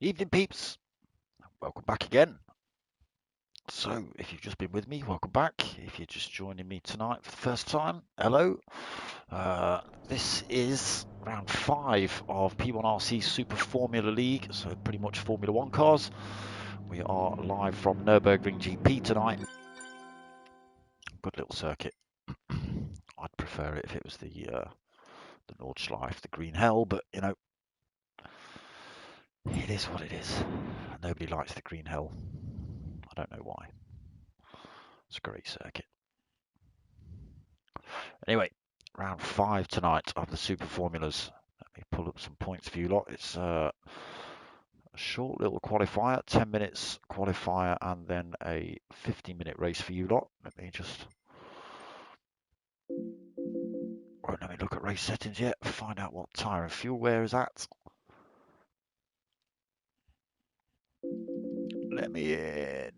Evening peeps, welcome back again. So, if you've just been with me, welcome back. If you're just joining me tonight for the first time, hello. This is round 5 of P1RC Super Formula League, so pretty much Formula 1 cars. We are live from Nurburgring GP tonight. Good little circuit. I'd prefer it if it was the Nordschleife, the Green Hell, but you know, it is what it is. Nobody likes the Green Hell. I don't know why. It's a great circuit. Anyway, round 5 tonight of the Super Formulas. Let me pull up some points for you lot. It's a short little qualifier, 10 minutes qualifier, and then a 50-minute race for you lot. Let me look at race settings yet, find out what tyre and fuel wear is at. Let me in.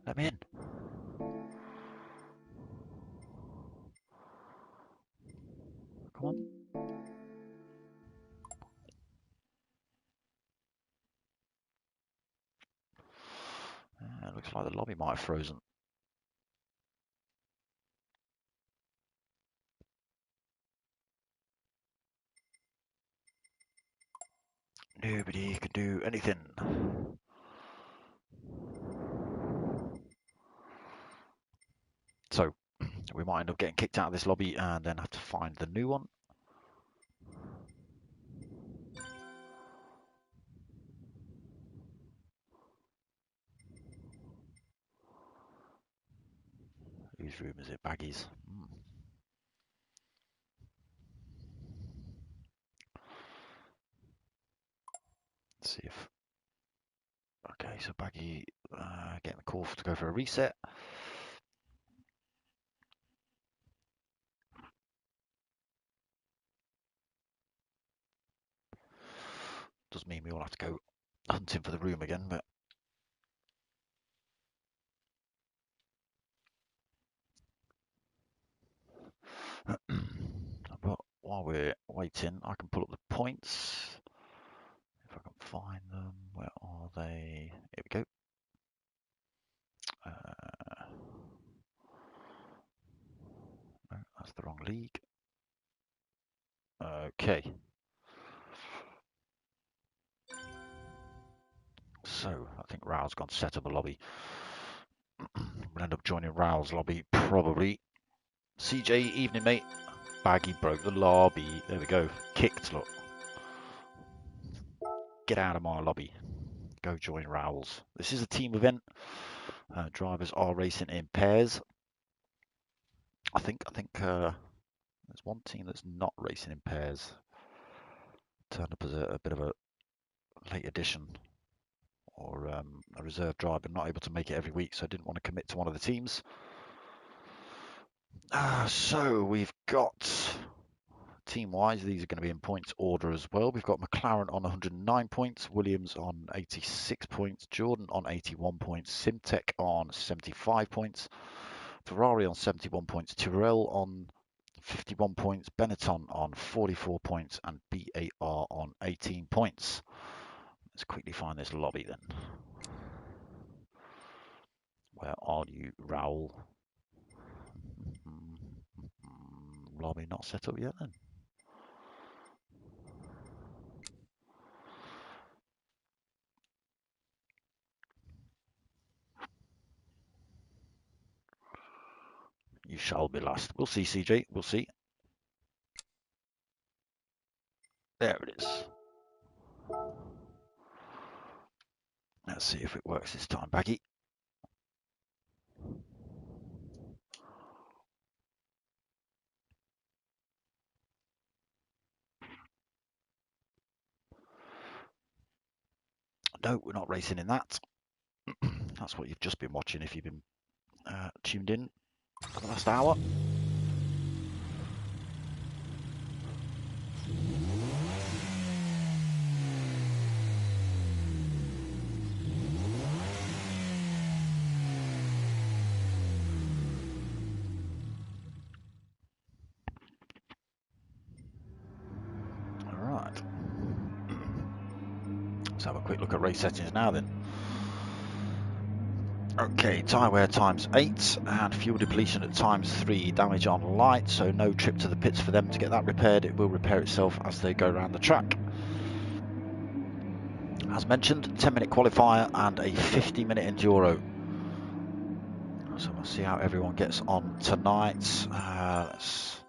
Let me in. Come on. It looks like the lobby might have frozen. Nobody can do anything. So, we might end up getting kicked out of this lobby and then have to find the new one. Whose room is it? Baggies. Let's see if... Okay, so Baggy getting the call to go for a reset. Does mean we all have to go hunting for the room again, but... But while we're waiting, I can pull up the points. If I can find them, where are they? Here we go. No, that's the wrong league. Okay. So, I think Raoul's gone to set up a lobby. We'll end up joining Raoul's lobby, probably. CJ, evening, mate. Baggy broke the lobby. There we go. Kicked, look. Get out of my lobby. Go join Raoul's. This is a team event. Drivers are racing in pairs. I think there's one team that's not racing in pairs. Turned up as a bit of a late addition or a reserve driver, not able to make it every week, so I didn't want to commit to one of the teams. So we've got team-wise, these are going to be in points order as well. We've got McLaren on 109 points, Williams on 86 points, Jordan on 81 points, Simtech on 75 points, Ferrari on 71 points, Tyrrell on 51 points, Benetton on 44 points, and BAR on 18 points. Let's quickly find this lobby then. Where are you, Raoul? Lobby not set up yet then. You shall be last. We'll see, CJ. We'll see. There it is. Let's see if it works this time, Baggy. No, we're not racing in that. That's what you've just been watching if you've been tuned in for the last hour. Let's have a quick look at race settings now then. Okay, tyre wear times 8 and fuel depletion at times 3. Damage on light, so no trip to the pits for them to get that repaired. It will repair itself as they go around the track. As mentioned, 10-minute qualifier and a 50-minute enduro. So we'll see how everyone gets on tonight. Let's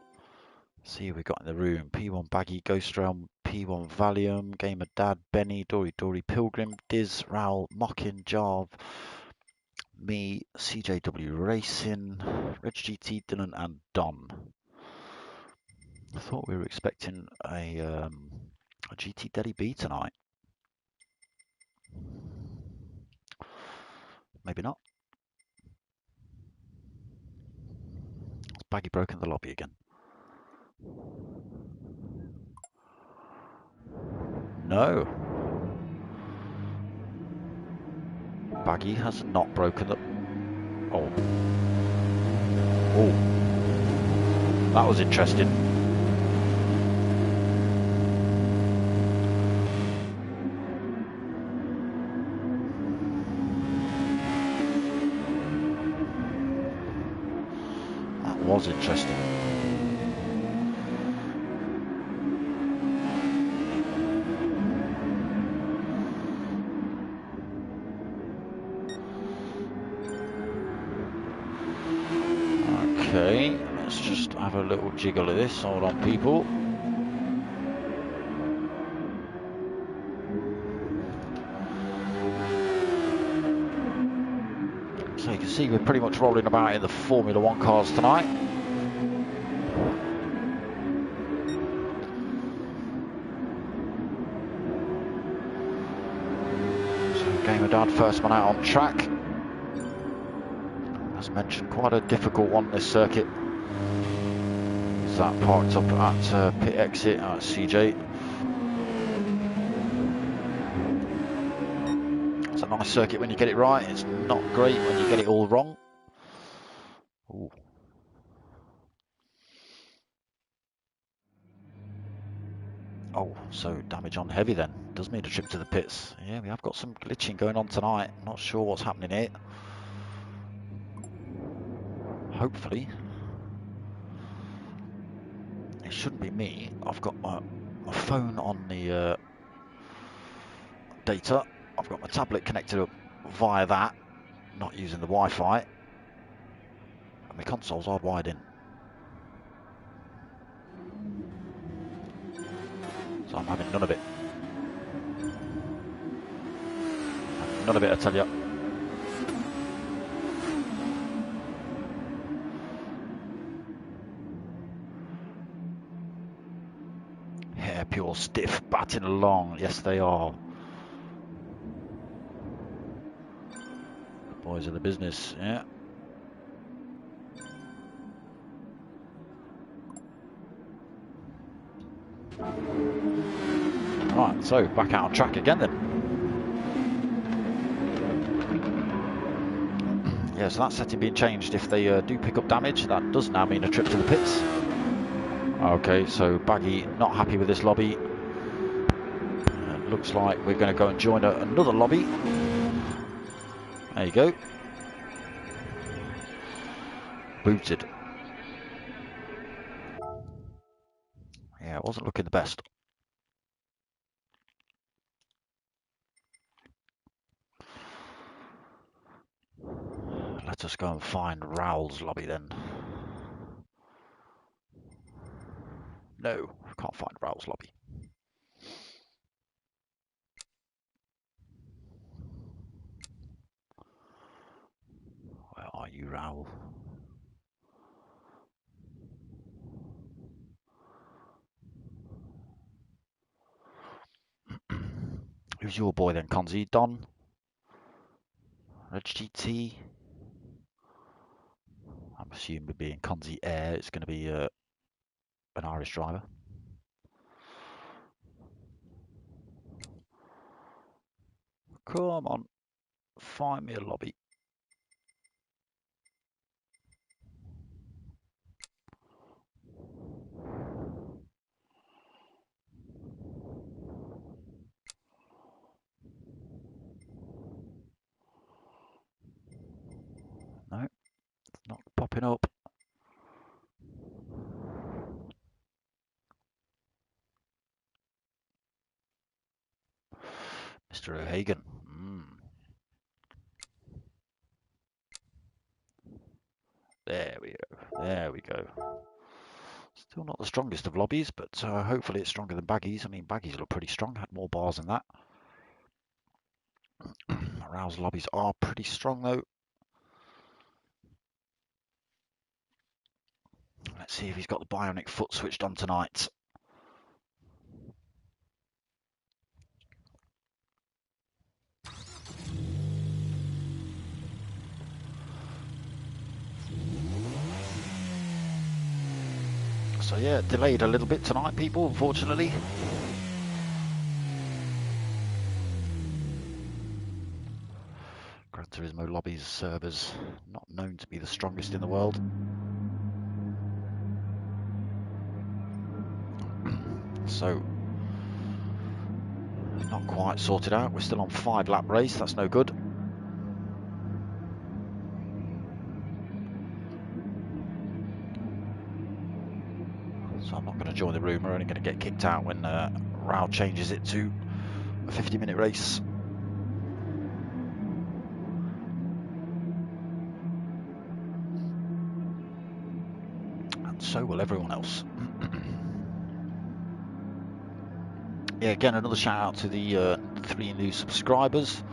see who we got in the room. P1 Baggy, Ghost Realm, P1 Valium, Gamer Dad, Benny, Dory Pilgrim, Diz, Raoul, Mockin, Jarv, me, CJW Racing, Reg GT, Dylan, and Don. I thought we were expecting a GT Daddy B tonight. Maybe not. It's Baggy broken the lobby again. No. Baggy has not broken the... Oh. Oh. That was interesting. That was interesting. Okay, let's just have a little jiggle of this. Hold on, people. So you can see we're pretty much rolling about in the Formula One cars tonight. So Gamer Dad, first one out on track. As mentioned, quite a difficult one, this circuit. Is that parked up at pit exit at CJ. It's a nice circuit when you get it right. It's not great when you get it all wrong. Ooh. Oh, so damage on heavy then. Does need a trip to the pits. Yeah, we have got some glitching going on tonight. Not sure what's happening here. Hopefully. It shouldn't be me. I've got my phone on the data. I've got my tablet connected up via that, not using the Wi-Fi. And my console's hardwired in. So I'm having none of it. None of it, I tell you. Yeah, pure stiff, batting along. Yes, they are. The boys of the business, yeah. Right, so back out on track again then. Yeah, so that setting being changed. If they do pick up damage, that does now mean a trip to the pits. Okay, so Baggy not happy with this lobby. Looks like we're going to go and join another lobby. There you go. Booted. Yeah, it wasn't looking the best. Let us go and find Raoul's lobby then. No, can't find Raoul's lobby. Where are you, Raoul? Who's your boy then, Conzi? Don? Reg GT? I'm assuming being Conzi Air, it's going to be an Irish driver. Come on, find me a lobby. Mr. O'Hagan. There we go. There we go. Still not the strongest of lobbies, but hopefully it's stronger than Baggies. I mean, Baggies look pretty strong. Had more bars than that. Rao's lobbies are pretty strong, though. Let's see if he's got the bionic foot switched on tonight. So yeah, delayed a little bit tonight, people, unfortunately. Gran Turismo lobbies servers not known to be the strongest in the world. So not quite sorted out. We're still on 5-lap race. That's no good. So I'm not going to join the room. We're only going to get kicked out when Rao changes it to a 50-minute race. And so will everyone else. Yeah, again, another shout out to the 3 new subscribers.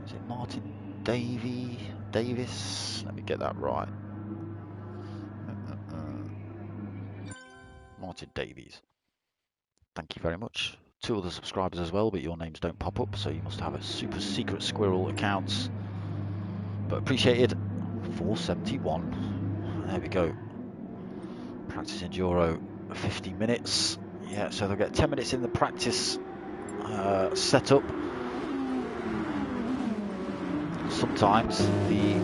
Is it Martin Davis? Let me get that right. Martin Davies. Thank you very much. 2 other subscribers as well, but your names don't pop up, so you must have a super secret squirrel accounts. But appreciated. 471. There we go. Practice enduro 50 minutes. Yeah, so they'll get 10 minutes in the practice setup. Sometimes the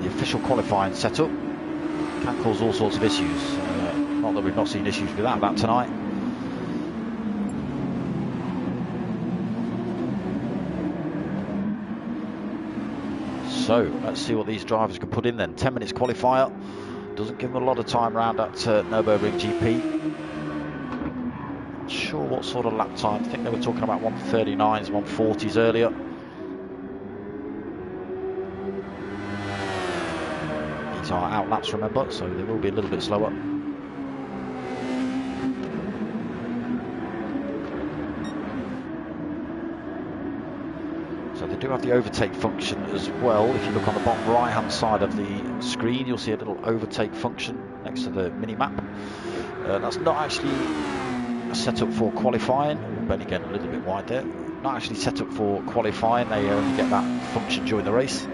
official qualifying setup can cause all sorts of issues. Not that we've not seen issues with that tonight. So let's see what these drivers can put in then. 10 minutes qualifier. Doesn't give them a lot of time around at Nurburgring GP. Not sure what sort of lap time. I think they were talking about 139s, 140s earlier. These are out laps, remember, so they will be a little bit slower. So they do have the overtake function as well. If you look on the bottom right hand side of the screen, you'll see a little overtake function next to the mini map. That's not actually set up for qualifying. But again, a little bit wide there. Not actually set up for qualifying. They only get that function during the race.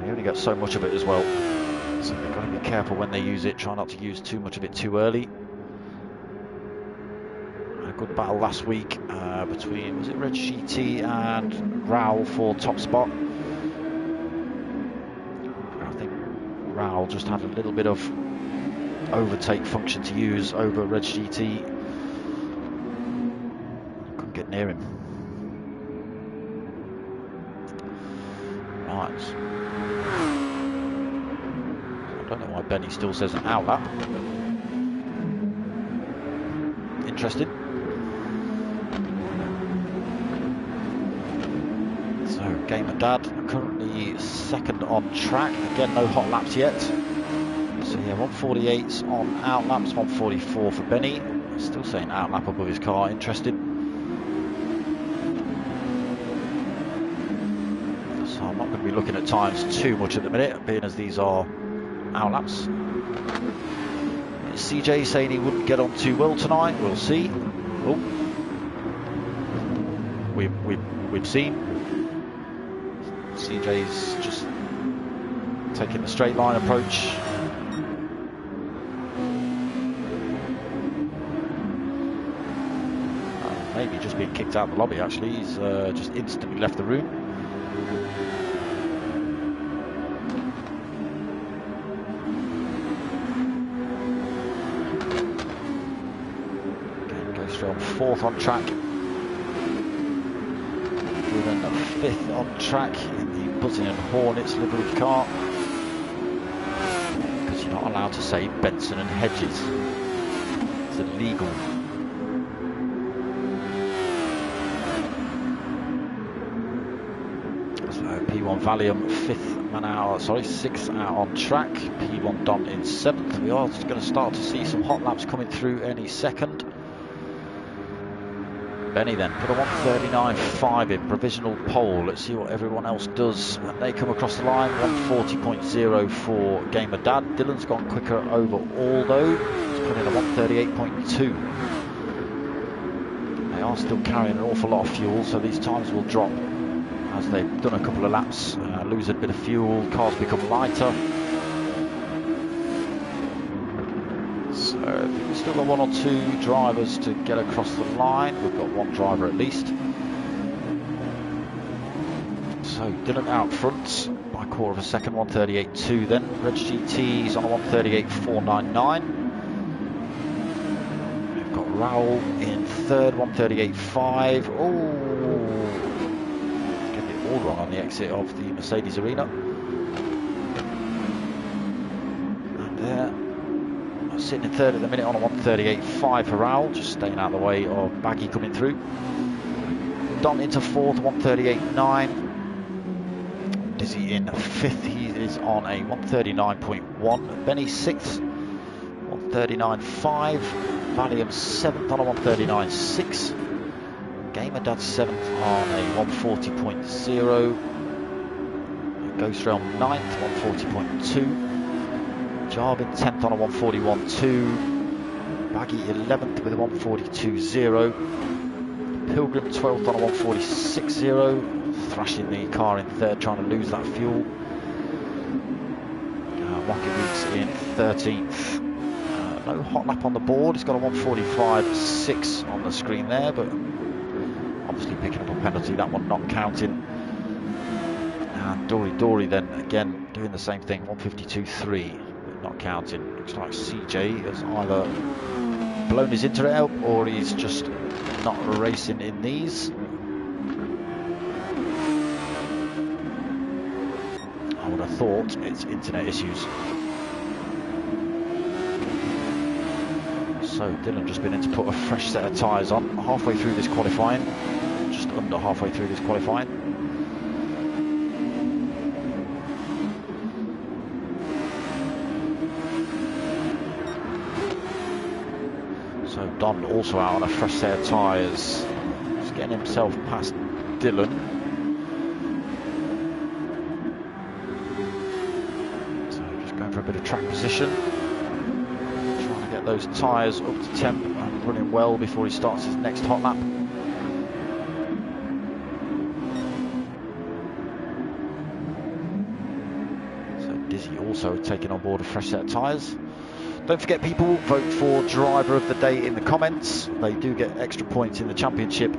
They only get so much of it as well. So they've got to be careful when they use it. Try not to use too much of it too early. A good battle last week between, was it Red GT and Raoul for top spot. I think Raoul just had a little bit of overtake function to use over Red GT. Couldn't get near him. Right. I don't know why Benny still says an outlap. Interesting. So Gamer Dad currently second on track. Again, no hot laps yet. So yeah, 148's on out laps, 144 for Benny. Still saying out lap above his car. Interesting. So I'm not going to be looking at times too much at the minute, being as these are out laps. CJ saying he wouldn't get on too well tonight. We'll see. Oh, we've seen. CJ's just taking the straight line approach. Maybe just being kicked out of the lobby. Actually, he's just instantly left the room. From 4th on track, with a 5th on track in the Buzzing and Hornets livery car, because you're not allowed to say Benson and Hedges. It's illegal. P1 Valium 6th out on track. P1 Don in 7th. We are going to start to see some hot laps coming through any second. Benny then put a 1:39.5 in provisional pole. Let's see what everyone else does. And they come across the line. 1:40.0 for Gamer Dad. Dylan's gone quicker overall though. He's put in a 1:38.2. They are still carrying an awful lot of fuel, so these times will drop as they've done a couple of laps. Lose a bit of fuel. Cars become lighter. So we've still got 1 or 2 drivers to get across the line. We've got 1 driver at least. So Dylan out front by a quarter of a second, 1:38.2 then. Reg GT's on a 1:38.499. We've got Raoul in 3rd, 1:38.5. Oh, getting it all wrong on the exit of the Mercedes arena. And there. Sitting in 3rd at the minute on a 1:38.5 for Raoul, just staying out of the way of Baggy coming through. Don into 4th, 1:38.9. Dizzy in 5th, he is on a 1:39.1. Benny 6th, 1:39.5. Valium 7th on a 1:39.6. Gamer Dad 7th on a 1:40.0. Ghost Realm 9th, 1:40.2. Jarvin 10th on a 1:41.2. Baggy 11th with a 1:42.0. Pilgrim 12th on a 1:46.0. Thrashing the car in 3rd, trying to lose that fuel. Rocket Weeks in 13th. No hot lap on the board. It's got a 1:45.6 on the screen there, but obviously picking up a penalty, that one not counting. And Dory then again doing the same thing, 1:52.3. Not counting. Looks like CJ has either blown his internet out or he's just not racing in these. I would have thought it's internet issues. So Dylan just been in to put a fresh set of tyres on halfway through this qualifying. Just under halfway through this qualifying. So Don also out on a fresh set of tyres. Just getting himself past Dylan. So just going for a bit of track position. Trying to get those tyres up to temp and running well before he starts his next hot lap. So Dizzy also taking on board a fresh set of tyres. Don't forget, people, vote for driver of the day in the comments. They do get extra points in the championship,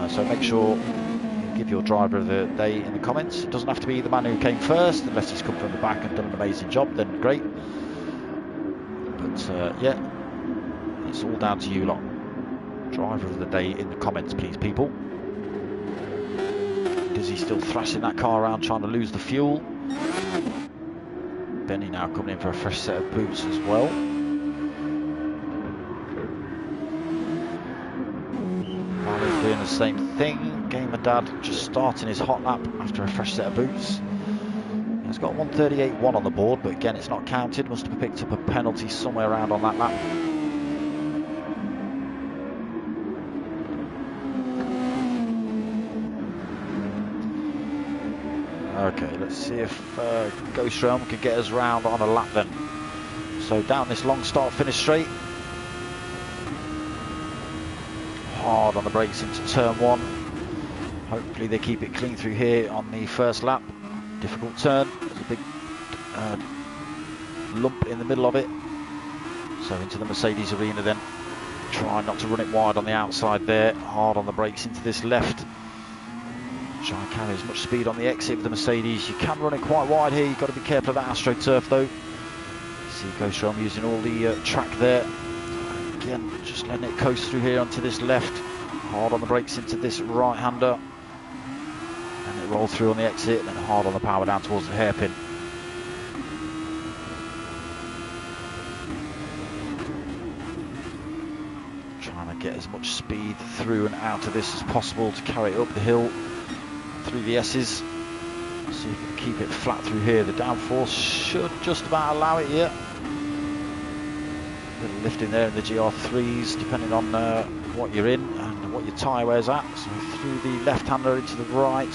so make sure you give your driver of the day in the comments. It doesn't have to be the man who came first, unless he's come from the back and done an amazing job, then great. But yeah, it's all down to you lot. Driver of the day in the comments, please, people. Dizzy still thrashing that car around, trying to lose the fuel. Benny now coming in for a fresh set of boots as well. Valley doing the same thing. Gamer Dad just starting his hot lap after a fresh set of boots. He's got 1:38.1 on the board, but again it's not counted. Must have picked up a penalty somewhere around on that lap. Okay, let's see if Ghost Realm can get us round on a lap then. So down this long start-finish straight. Hard on the brakes into turn 1. Hopefully they keep it clean through here on the first lap. Difficult turn. There's a big lump in the middle of it. So into the Mercedes arena then. Try not to run it wide on the outside there. Hard on the brakes into this left. Try and carry as much speed on the exit of the Mercedes. You can run it quite wide here. You've got to be careful of that AstroTurf though. See Ghost Realm using all the track there. Again, just letting it coast through here onto this left. Hard on the brakes into this right-hander. And it rolls through on the exit, and then hard on the power down towards the hairpin. Trying to get as much speed through and out of this as possible to carry it up the hill through the S's. See if we can keep it flat through here. The downforce should just about allow it here. A little lift in there in the GR3s, depending on what you're in and what your tyre wear's at. So through the left-hander into the right.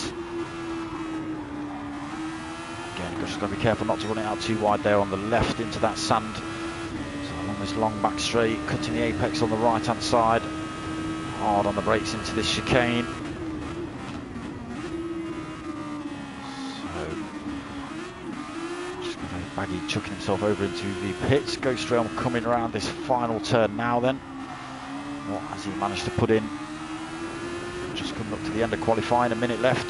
Again, you've just got to be careful not to run it out too wide there on the left into that sand. So along this long back straight, cutting the apex on the right-hand side. Hard on the brakes into this chicane. Baggy chucking himself over into the pits. Ghost Realm coming around this final turn now then. What has he managed to put in? Just coming up to the end of qualifying, a minute left.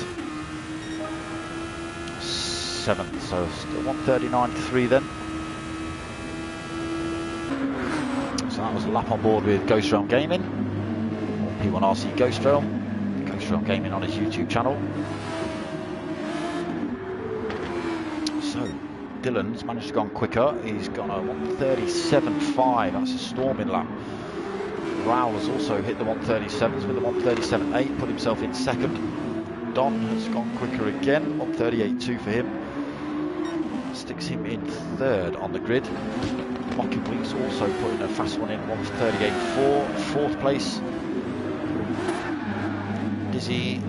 7th, so still 1:39.3 then. So that was a lap on board with Ghost Realm Gaming, or P1RC Ghost Realm. Ghost Realm Gaming on his YouTube channel. So Dylan's managed to go on quicker. He's got a 1:37.5. That's a storming lap. Raoul has also hit the 1:37s with a 1:37.8. Put himself in second. Don has gone quicker again. 1:38.2 for him. Sticks him in third on the grid. McCombie's also putting a fast one in. 1:38.4. Fourth place. Dizzy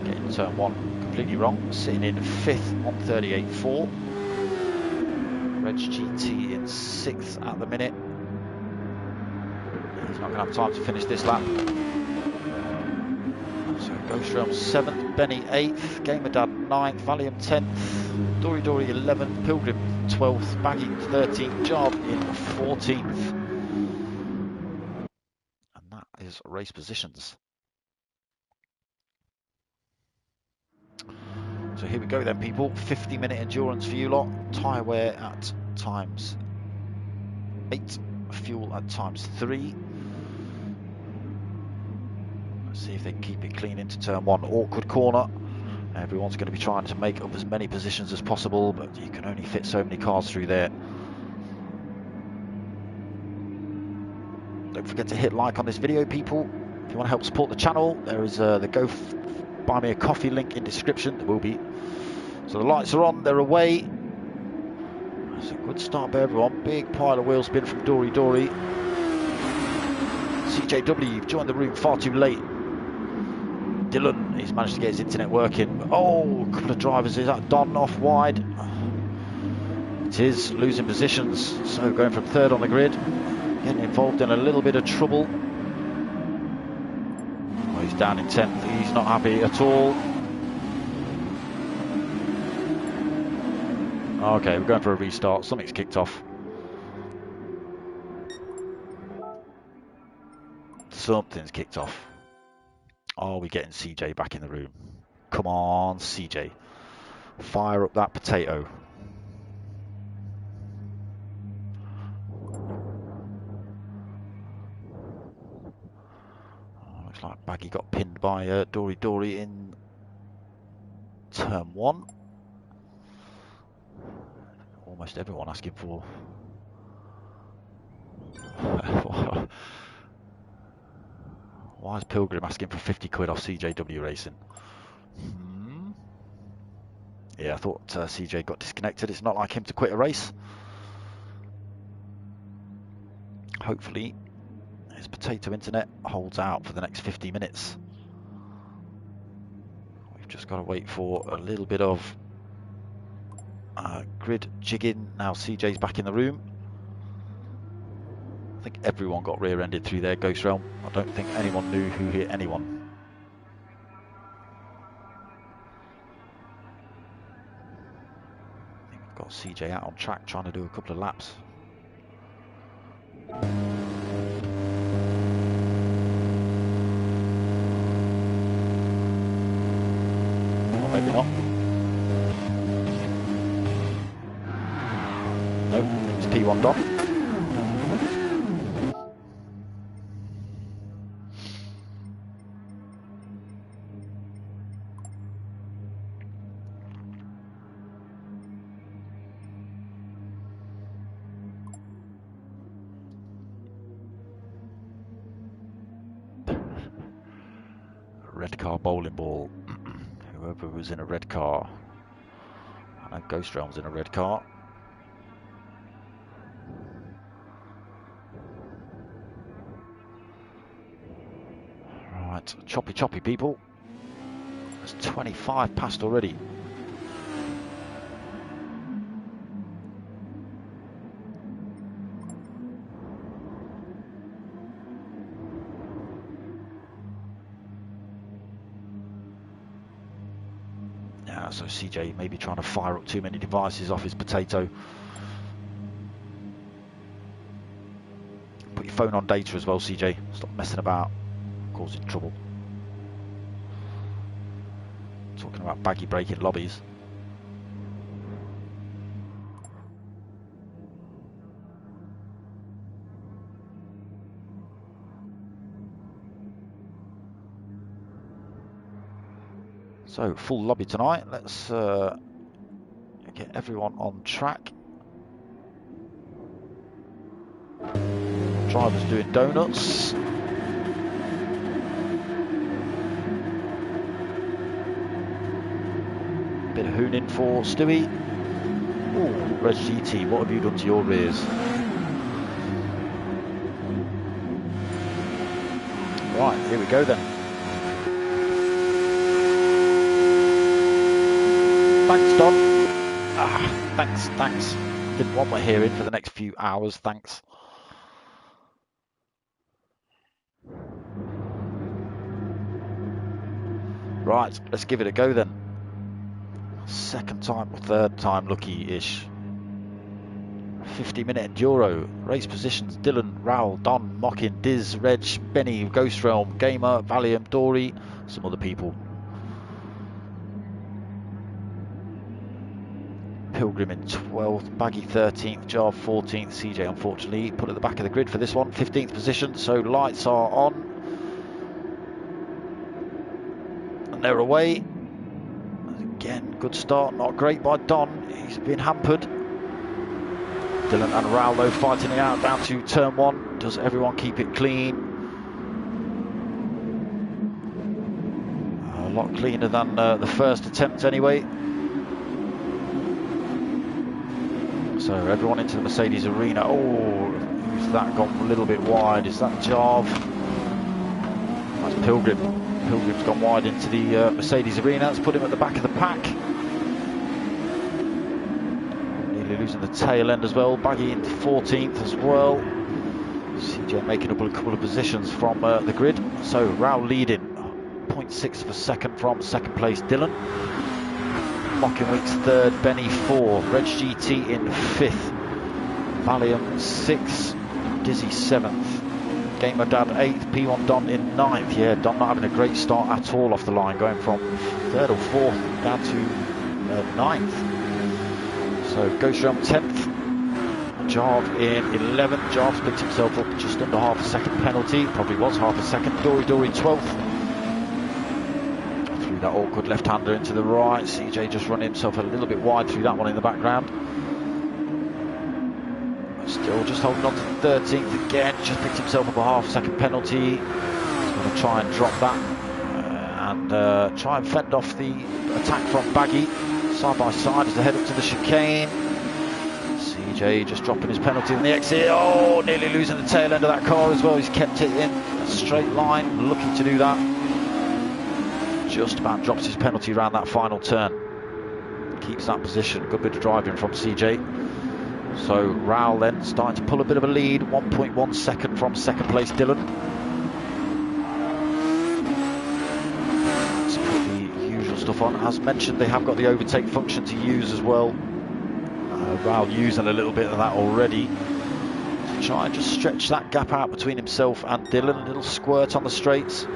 getting turn one completely wrong. Sitting in fifth. 1:38.4. Reg GT in 6th at the minute. He's not going to have time to finish this lap. So Ghost Realm 7th, Benny 8th, Gamer Dad 9th, Valium 10th, Dory Dory 11th, Pilgrim 12th, Baggy 13th, Job in 14th. And that is race positions. So here we go then, people. 50-minute endurance for you lot. Tyre wear at times 8. Fuel at times 3. Let's see if they can keep it clean into turn 1. Awkward corner. Everyone's going to be trying to make up as many positions as possible, but you can only fit so many cars through there. Don't forget to hit like on this video, people. If you want to help support the channel, there is the Go Buy Me a Coffee link in description. There will be. So the lights are on, they're away. That's a good start by everyone. Big pile of wheel spin from Dory Dory. CJW, you've joined the room far too late. Dylan, he's managed to get his internet working. Oh, a couple of drivers. Is that Don off wide? It is, losing positions. So going from third on the grid. Getting involved in a little bit of trouble. Oh, he's down in 10th. He's not happy at all. Okay, we're going for a restart. Something's kicked off. Something's kicked off. Are we getting CJ back in the room? Come on, CJ. Fire up that potato. Oh, looks like Baggy got pinned by Dory Dory in turn 1. Almost everyone asking for... Why is Pilgrim asking for 50 quid off CJW Racing? Yeah, I thought CJ got disconnected. It's not like him to quit a race. Hopefully his potato internet holds out for the next 50 minutes. We've just got to wait for a little bit of grid jigging. Now CJ's back in the room. I think everyone got rear-ended through their Ghost Realm. I don't think anyone knew who hit anyone. I think we've got CJ out on track trying to do a couple of laps. Or maybe not. Nope, it's P1 Dom. Red car bowling ball. whoever was in a red car. I know Ghost Realm's in a red car. Right, choppy people. There's 25 past already. Yeah, so CJ may be trying to fire up too many devices off his potato. Put your phone on data as well, CJ. Stop messing about, causing trouble. Talking about baggy breaking lobbies. So, full lobby tonight. Let's get everyone on track. Drivers doing donuts. Bit of hooning for Stuey. Ooh, Red GT, what have you done to your rears? Right, here we go then. Thanks, Don. Thanks. Didn't want my hearing for the next few hours, thanks. Right, let's give it a go then. Second time or third time lucky-ish. 50-minute enduro. Race positions: Dylan, Raoul, Don, Mockin, Diz, Reg, Benny, Ghost Realm, Gamer, Valium, Dory, some other people. Pilgrim in 12th, Baggy 13th, Jarv 14th, CJ unfortunately put at the back of the grid for this one, 15th position, so lights are on. And they're away. Again, good start, not great by Don, he's been hampered. Dylan and Raoul though fighting it out down to turn one. Does everyone keep it clean? A lot cleaner than the first attempt anyway. So everyone into the Mercedes arena. Oh, who's that gone a little bit wide? Is that Jarv? That's Pilgrim. Pilgrim's gone wide into the Mercedes arena. Let's put him at the back of the pack. Nearly losing the tail end as well. Baggy into 14th as well. CJ making up a couple of positions from the grid. So Raoul leading. 0.6 of a second from second place Dylan. Mockinwick's third, Benny 4, Reg GT in 5th, Valium 6, Dizzy 7th, Gamer Dad 8th, P1 Don in 9th. Yeah, Don not having a great start at all off the line, going from 3rd or 4th down to 9th. So Ghost Realm 10th, Jarv in 11th. Jarv's picked himself up just under half a second penalty, probably was half a second. Dory 12th. That awkward left-hander into the right. CJ just running himself a little bit wide through that one in the background. Still just holding on to 13th again. Just picked himself up a half-second penalty. He's going to try and drop that and try and fend off the attack from Baggy. Side by side as they head up to the chicane. CJ just dropping his penalty in the exit. Oh, nearly losing the tail end of that car as well. He's kept it in a straight line, looking to do that. Just about drops his penalty around that final turn. Keeps that position. Good bit of driving from CJ. So Raoul then starting to pull a bit of a lead. 1.1 second from second place Dylan. Let's put the usual stuff on. As mentioned, they have got the overtake function to use as well. Raoul using a little bit of that already. To try and just stretch that gap out between himself and Dylan. A little squirt on the straights.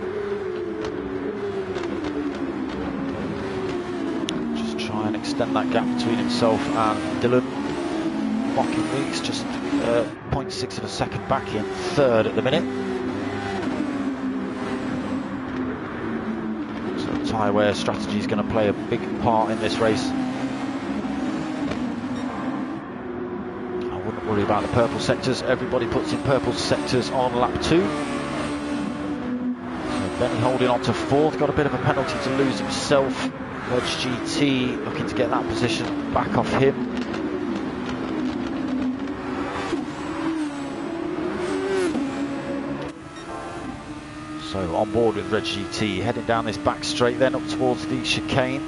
And extend that gap between himself and Dylan. Mockinwick's just 0.6 of a second back in 3rd at the minute. So tyre wear strategy is going to play a big part in this race. I wouldn't worry about the purple sectors. Everybody puts in purple sectors on lap 2. So Benny holding on to 4th, got a bit of a penalty to lose himself. Reg GT looking to get that position back off him. So on board with Reg GT, heading down this back straight then up towards the chicane.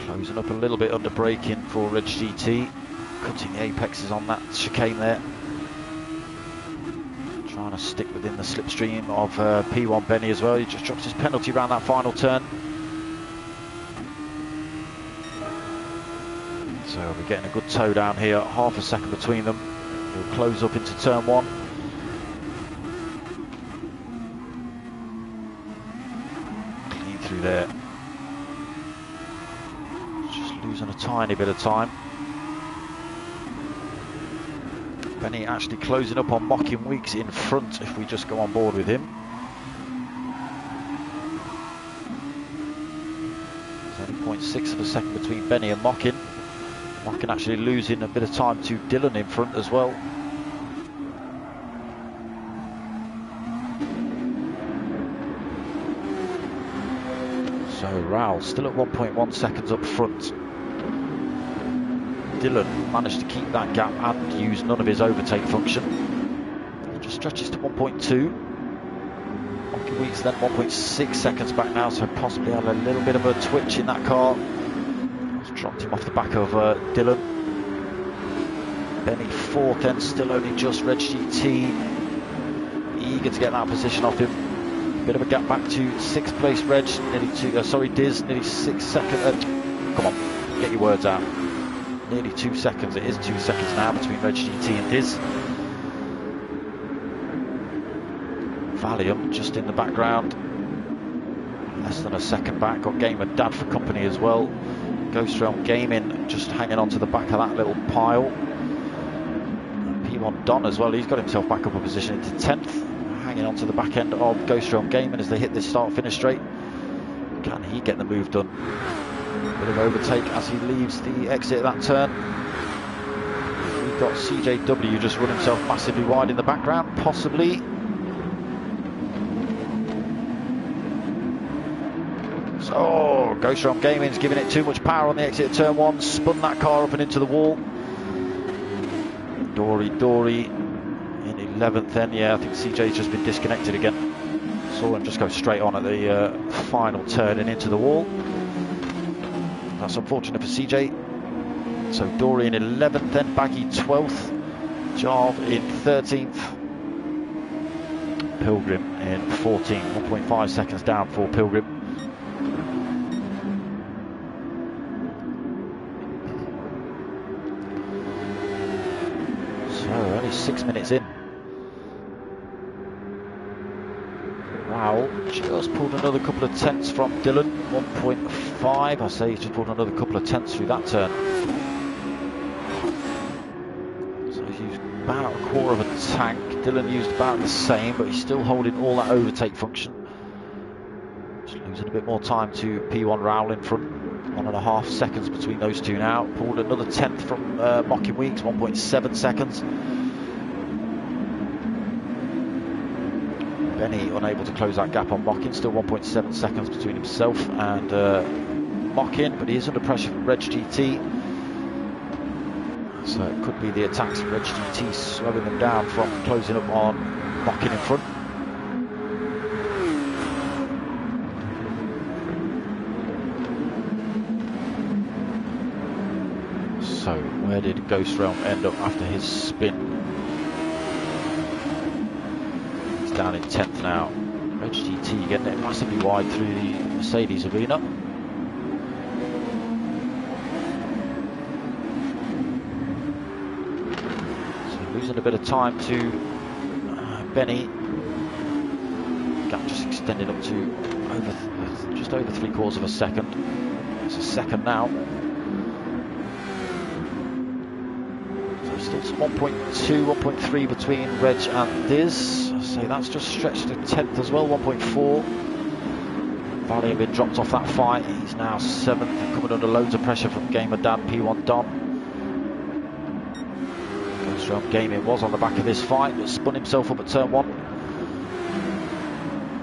Closing up a little bit under braking for Reg GT, cutting the apexes on that chicane there. Trying to stick within the slipstream of P1 Benny as well. He just drops his penalty around that final turn. So we're getting a good tow down here, half a second between them. He'll close up into turn one. Clean through there. Just losing a tiny bit of time. Benny actually closing up on Mocking Weeks in front if we just go on board with him. There's only 0.6 of a second between Benny and Mocking. Mocking actually losing a bit of time to Dylan in front as well. So Raoul still at 1.1 seconds up front. Dylan managed to keep that gap and use none of his overtake function. He just stretches to 1.2. Mocking Weeks then 1.6 seconds back now, so possibly had a little bit of a twitch in that car. Just dropped him off the back of Dylan. Benny fourth then, still only just Reg GT. Eager to get that position off him. Bit of a gap back to sixth place Reg, Diz, nearly 6 seconds. Come on, get your words out. Nearly 2 seconds. It is 2 seconds now between Reg GT and Diz. Valium just in the background, less than a second back. Got Gamer Dad for company as well. Ghost Realm Gaming just hanging on to the back of that little pile. P1 Don as well, he's got himself back up a position into 10th, hanging on to the back end of Ghost Realm Gaming as they hit this start finish straight. Can he get the move done? Bit of overtake as he leaves the exit of that turn. We've got CJW just run himself massively wide in the background, possibly. So Ghost Realm Gaming's giving it too much power on the exit of turn one, spun that car up and into the wall. Dory in 11th then. Yeah, I think CJ's just been disconnected again. Saw him just go straight on at the final turn and into the wall. That's unfortunate for CJ. So Dory in 11th then, Baggy 12th, Jarv in 13th, Pilgrim in 14th, 1.5 seconds down for Pilgrim. So only 6 minutes in. Wow, just pulled another couple of tenths from Dylan, 1.5. I say he's just pulled another couple of tenths through that turn. So he's used about a quarter of a tank. Dylan used about the same, but he's still holding all that overtake function. Just losing a bit more time to P1 Raoul in front. 1.5 seconds between those two now. Pulled another tenth from Mocking Weeks, 1.7 seconds. Benny unable to close that gap on Mocking, still 1.7 seconds between himself and Mocking, but he is under pressure from Reg GT. So it could be the attacks of Reg GT slowing them down from closing up on Mocking in front. So where did Ghost Realm end up after his spin? Down in 10th now. Reg GT getting it massively wide through the Mercedes arena. So losing a bit of time to Benny. Gap just extended up to just over 3/4 of a second. It's a second now. Still 1.2, 1.3 between Reg and Diz. So that's just stretched to 10th as well, 1.4. Valium been dropped off that fight. He's now 7th and coming under loads of pressure from Gamer Dad, P1 Don. Ghost Realm Gaming was on the back of this fight, but spun himself up at turn one.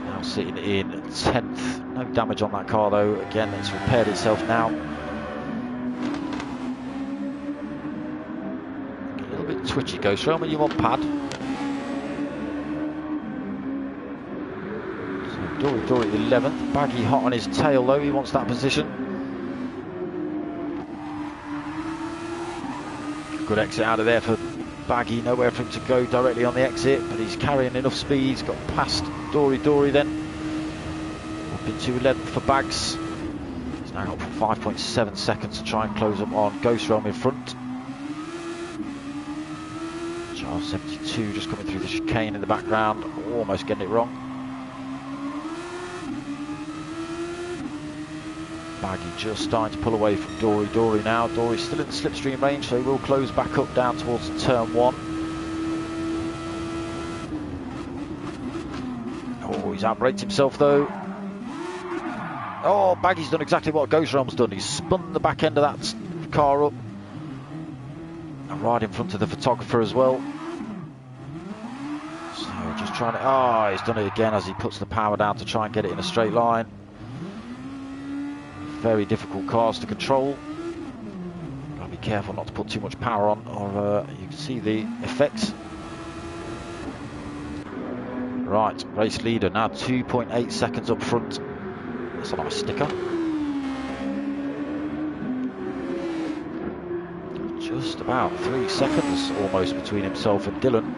Now Now sitting in 10th. No damage on that car though. Again, it's repaired itself now. A little bit twitchy, Ghost Realm. Are you on pad? So Dory 11th. Baggy hot on his tail though. He wants that position. Good exit out of there for Baggy. Nowhere for him to go directly on the exit, but he's carrying enough speed. He's got past Dory then. Up into 11th for Bags. He's now got 5.7 seconds to try and close up on Ghost Realm in front. Charles 72 just coming through the chicane in the background, almost getting it wrong. Baggy just starting to pull away from Dory now. Dory's still in the slipstream range, so he will close back up down towards turn 1. Oh, he's outbraked himself though. Oh, Baggy's done exactly what Ghost Realm's done. He's spun the back end of that car up. And right in front of the photographer as well. So just trying to... Oh, he's done it again as he puts the power down to try and get it in a straight line. Very difficult cars to control. Gotta be careful not to put too much power on, or you can see the effects. Right, race leader now 2.8 seconds up front. That's a nice sticker. Just about 3 seconds almost between himself and Dylan.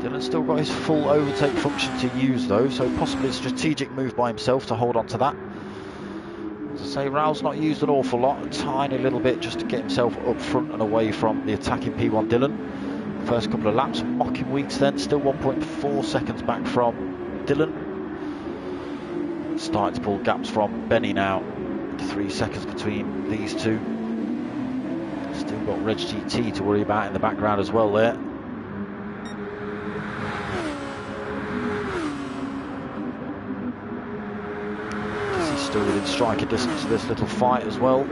Dylan's still got his full overtake function to use though, so possibly a strategic move by himself to hold on to that. As I say, Raul's not used an awful lot, a tiny little bit just to get himself up front and away from the attacking P1 Dylan. First couple of laps, mocking weeks then, still 1.4 seconds back from Dylan. Starting to pull gaps from Benny now, 3 seconds between these two. Still got Reg GT to worry about in the background as well there. Still within striker distance of this little fight as well.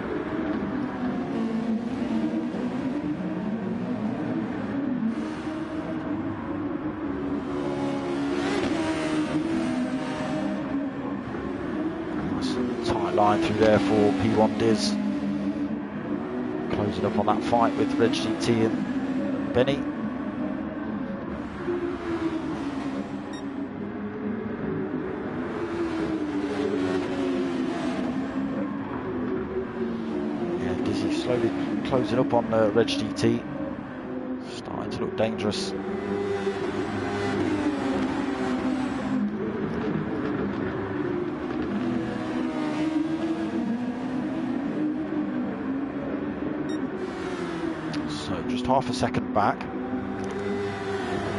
Nice tight line through there for P1 Diz. Closing up on that fight with Reg GT and Benny. Slowly closing up on Reg GT, starting to look dangerous. So just half a second back.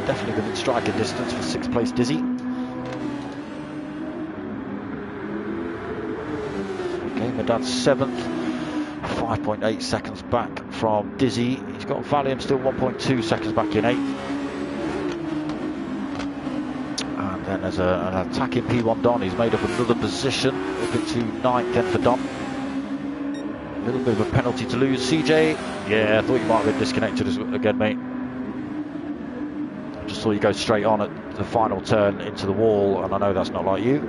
Definitely within striker distance for 6th place Dizzy. Okay, my dad's 7th. 5.8 seconds back from Dizzy. He's got Valium still 1.2 seconds back in 8th. And then there's an attacking P1 Don. He's made up another position up into 9th then for Don. A little bit of a penalty to lose. CJ, yeah, I thought you might have been disconnected again, mate. I just saw you go straight on at the final turn into the wall, and I know that's not like you.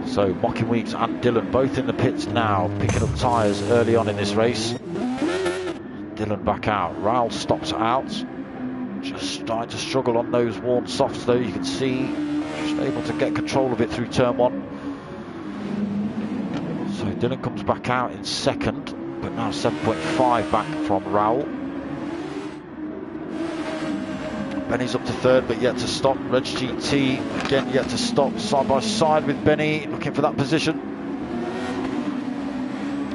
So Mocking Weeks and Dylan both in the pits now, picking up tyres early on in this race. Dylan back out. Raul stops out. Just starting to struggle on those warm softs though, you can see. Just able to get control of it through turn 1. So Dylan comes back out in 2nd, but now 7.5 back from Raul. Benny's up to 3rd, but yet to stop. Reg GT again yet to stop, side by side with Benny, looking for that position.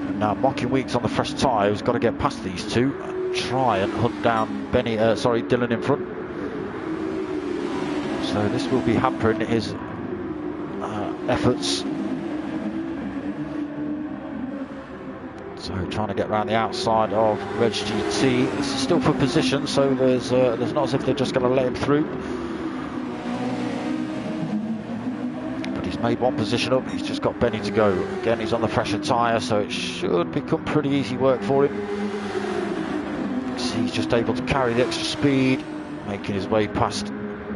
And now Mocking Weeks on the fresh tyre, who's got to get past these two and try and hunt down Dylan in front. So this will be hampering his efforts. So trying to get around the outside of Reg GT. This is still for position, so there's not as if they're just going to let him through. But he's made one position up. He's just got Benny to go. Again, he's on the fresher tyre, so it should become pretty easy work for him. See, he's just able to carry the extra speed, making his way past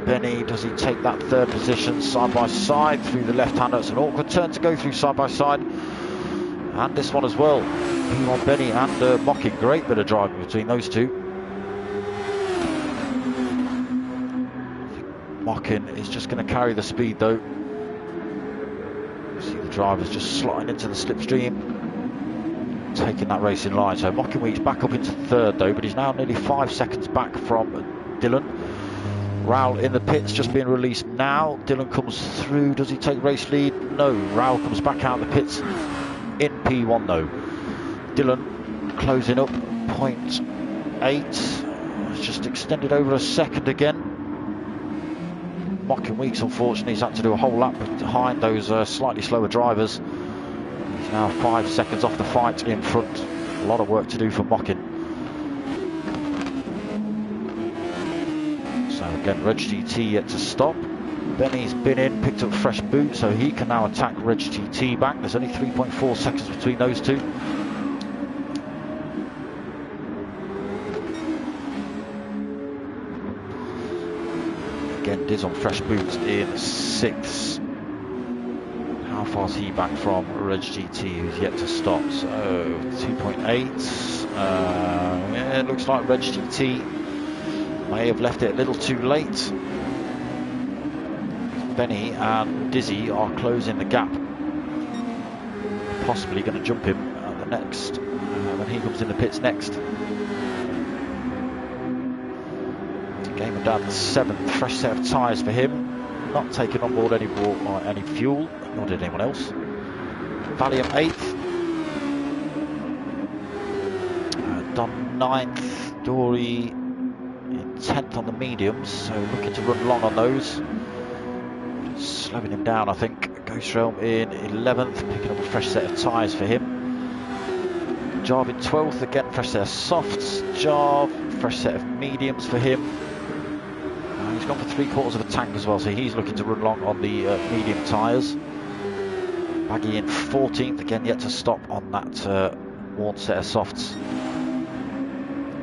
Benny, does he take that third position side by side through the left-hander? It's an awkward turn to go through side by side. And this one as well. P1 Benny and Mocking. Great bit of driving between those two. Mocking is just going to carry the speed though. See the drivers just slotting into the slipstream, taking that racing line. So Mocking Week's back up into third though, but he's now nearly 5 seconds back from Dylan. Raoul in the pits, just being released now. Dylan comes through. Does he take race lead? No. Raoul comes back out of the pits in P1 though. Dylan closing up 0.8. It's just extended over a second again. Mocking Weeks, unfortunately, he's had to do a whole lap behind those slightly slower drivers. He's now 5 seconds off the fight in front. A lot of work to do for Mocking. So again, Reg GT yet to stop. Benny's been in, picked up fresh boot, so he can now attack Reg GT back. There's only 3.4 seconds between those two. Again, Diz on fresh boots in 6th. How far is he back from Reg GT, who's yet to stop? So 2.8. Yeah, it looks like Reg GT may have left it a little too late. Benny and Dizzy are closing the gap. Possibly going to jump him at the next when he comes in the pits next. Gamer down to 7th, fresh set of tyres for him. Not taking on board any fuel, nor did anyone else. Valium 8th. Don 9th, Dory in 10th on the mediums, so looking to run long on those. Slowing him down, I think. Ghost Realm in 11th, picking up a fresh set of tyres for him. Jarv in 12th, again fresh set of softs. Jarv, fresh set of mediums for him. He's gone for 3/4 of a tank as well, so he's looking to run long on the medium tyres. Baggy in 14th, again yet to stop on that worn set of softs.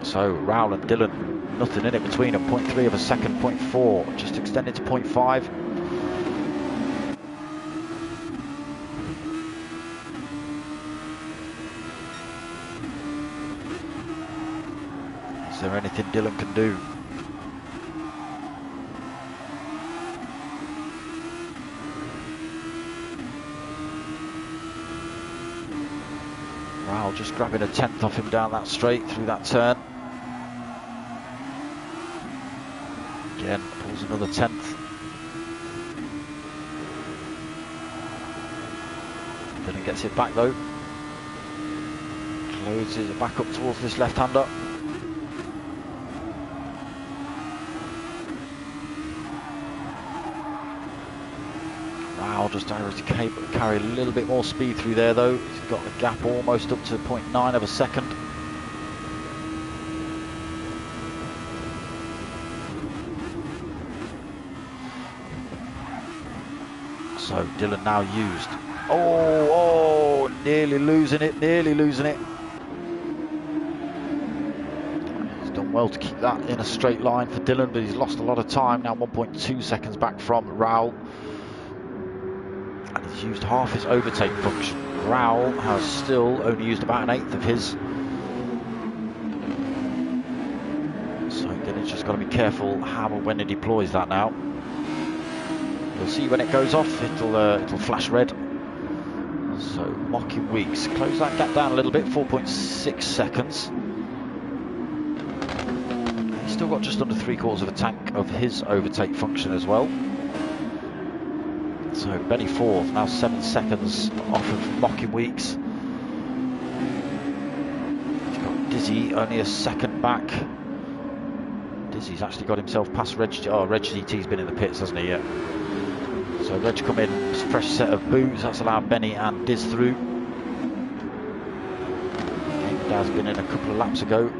So Raoul and Dylan, nothing in it between them. 0.3 of a second, 0.4, just extended to 0.5. Is there anything Dylan can do? Raoul just grabbing a 10th off him down that straight through that turn. Again, pulls another 10th. Dylan gets it back though. Closes it back up towards this left-hander. Raoul just able to carry a little bit more speed through there though. He's got the gap almost up to 0.9 of a second. So Dylan now used. Oh, nearly losing it, nearly losing it. He's done well to keep that in a straight line for Dylan, but he's lost a lot of time, now 1.2 seconds back from Raoul. And he's used half his overtake function. Raoul has still only used about an 1/8 of his. So Dylan's just got to be careful how or when he deploys that now. You'll see when it goes off, it'll flash red. So Mocking Weeks, close that gap down a little bit, 4.6 seconds. He's still got just under 3/4 of a tank of his overtake function as well. So Benny 4th, now 7 seconds off of Mocking Weeks. He's got Dizzy only a second back. Dizzy's actually got himself past Reg. Oh, Reg GT's been in the pits, hasn't he? Yeah. So Reg come in, fresh set of boots, that's allowed Benny and Diz through. Dad's been in a couple of laps ago.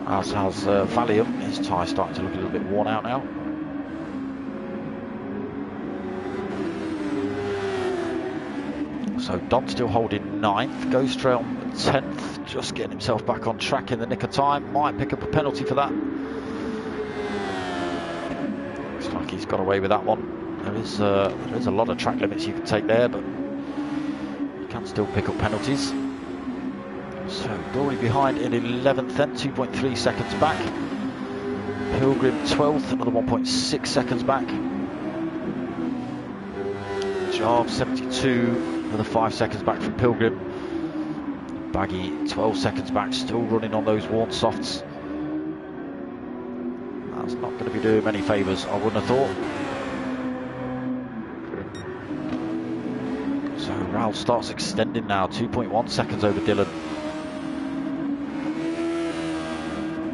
As has Valium, his tyre's starting to look a little bit worn out now. So Don still holding 9th, Ghost Realm 10th, just getting himself back on track in the nick of time. Might pick up a penalty for that. Looks like he's got away with that one. There is a lot of track limits you can take there, but you can still pick up penalties. So Dory behind in 11th then, 2.3 seconds back. Pilgrim 12th, another 1.6 seconds back. Jarve 72, another 5 seconds back from Pilgrim. Baggy 12 seconds back, still running on those worn softs. That's not going to be doing many favours, I wouldn't have thought. So Raoul starts extending now, 2.1 seconds over Dylan.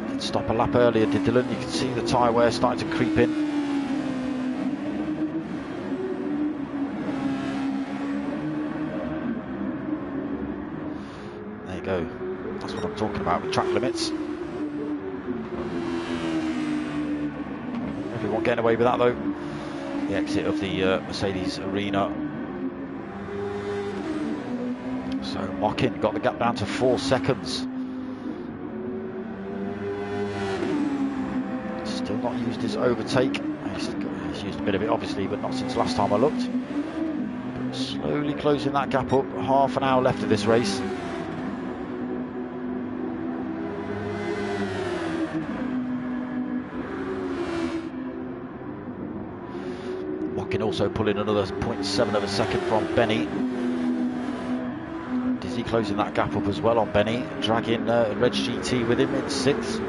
Did stop a lap earlier, did Dylan? You can see the tyre wear starting to creep in. There you go. That's what I'm talking about with track limits. Everyone getting away with that though. The exit of the Mercedes arena. So Mockin got the gap down to 4 seconds. Still not used his overtake. He's used a bit of it obviously, but not since last time I looked. But slowly closing that gap up. Half an hour left of this race. Mockin also pulling another 0.7 of a second from Benny. Dizzy closing that gap up as well on Benny, dragging Reg GT with him in 6th.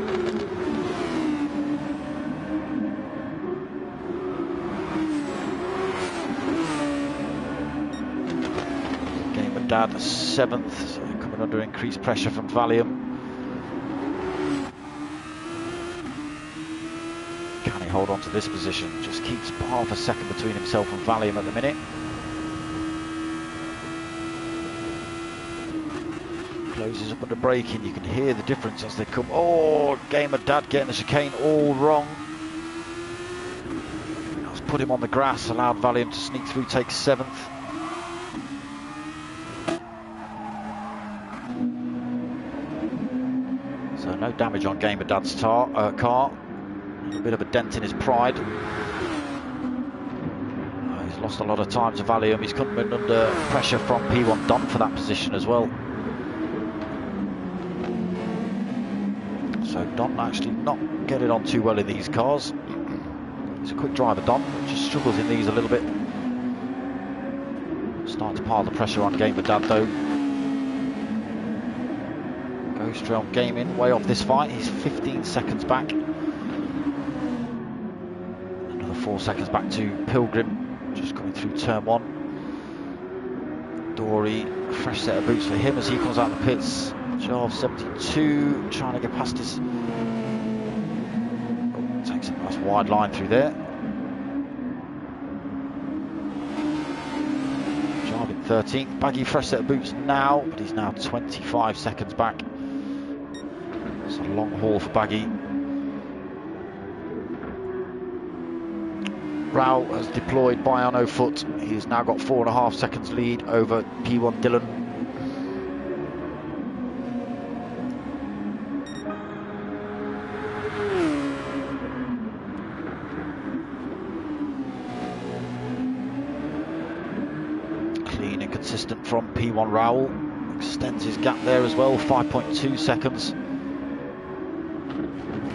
Dad 7th, coming under increased pressure from Valium. Can he hold on to this position? Just keeps half a second between himself and Valium at the minute. Closes up under braking, you can hear the difference as they come. Oh, Gamer Dad getting the chicane all wrong. That's put him on the grass, allowed Valium to sneak through, take 7th. So no damage on Gamer Dad's car. A bit of a dent in his pride. He's lost a lot of time to Valium. He's coming under pressure from P1 Don for that position as well. So Don actually not getting on too well in these cars. He's a quick driver, Don, just struggles in these a little bit. Starting to pile the pressure on Gamer Dad though. Ghost Realm Gaming way off this fight. He's 15 seconds back. Another 4 seconds back to Pilgrim, just coming through turn 1. Dory, fresh set of boots for him as he comes out of the pits. Jarve 72, trying to get past his... Oh, takes a nice wide line through there. Jarve in 13th. Baggy, fresh set of boots now, but he's now 25 seconds back. It's a long haul for Baggy. Rao has deployed Biano foot. He's now got 4.5 seconds lead over P1 Dylan. Clean and consistent from P1 Raoul. Extends his gap there as well, 5.2 seconds.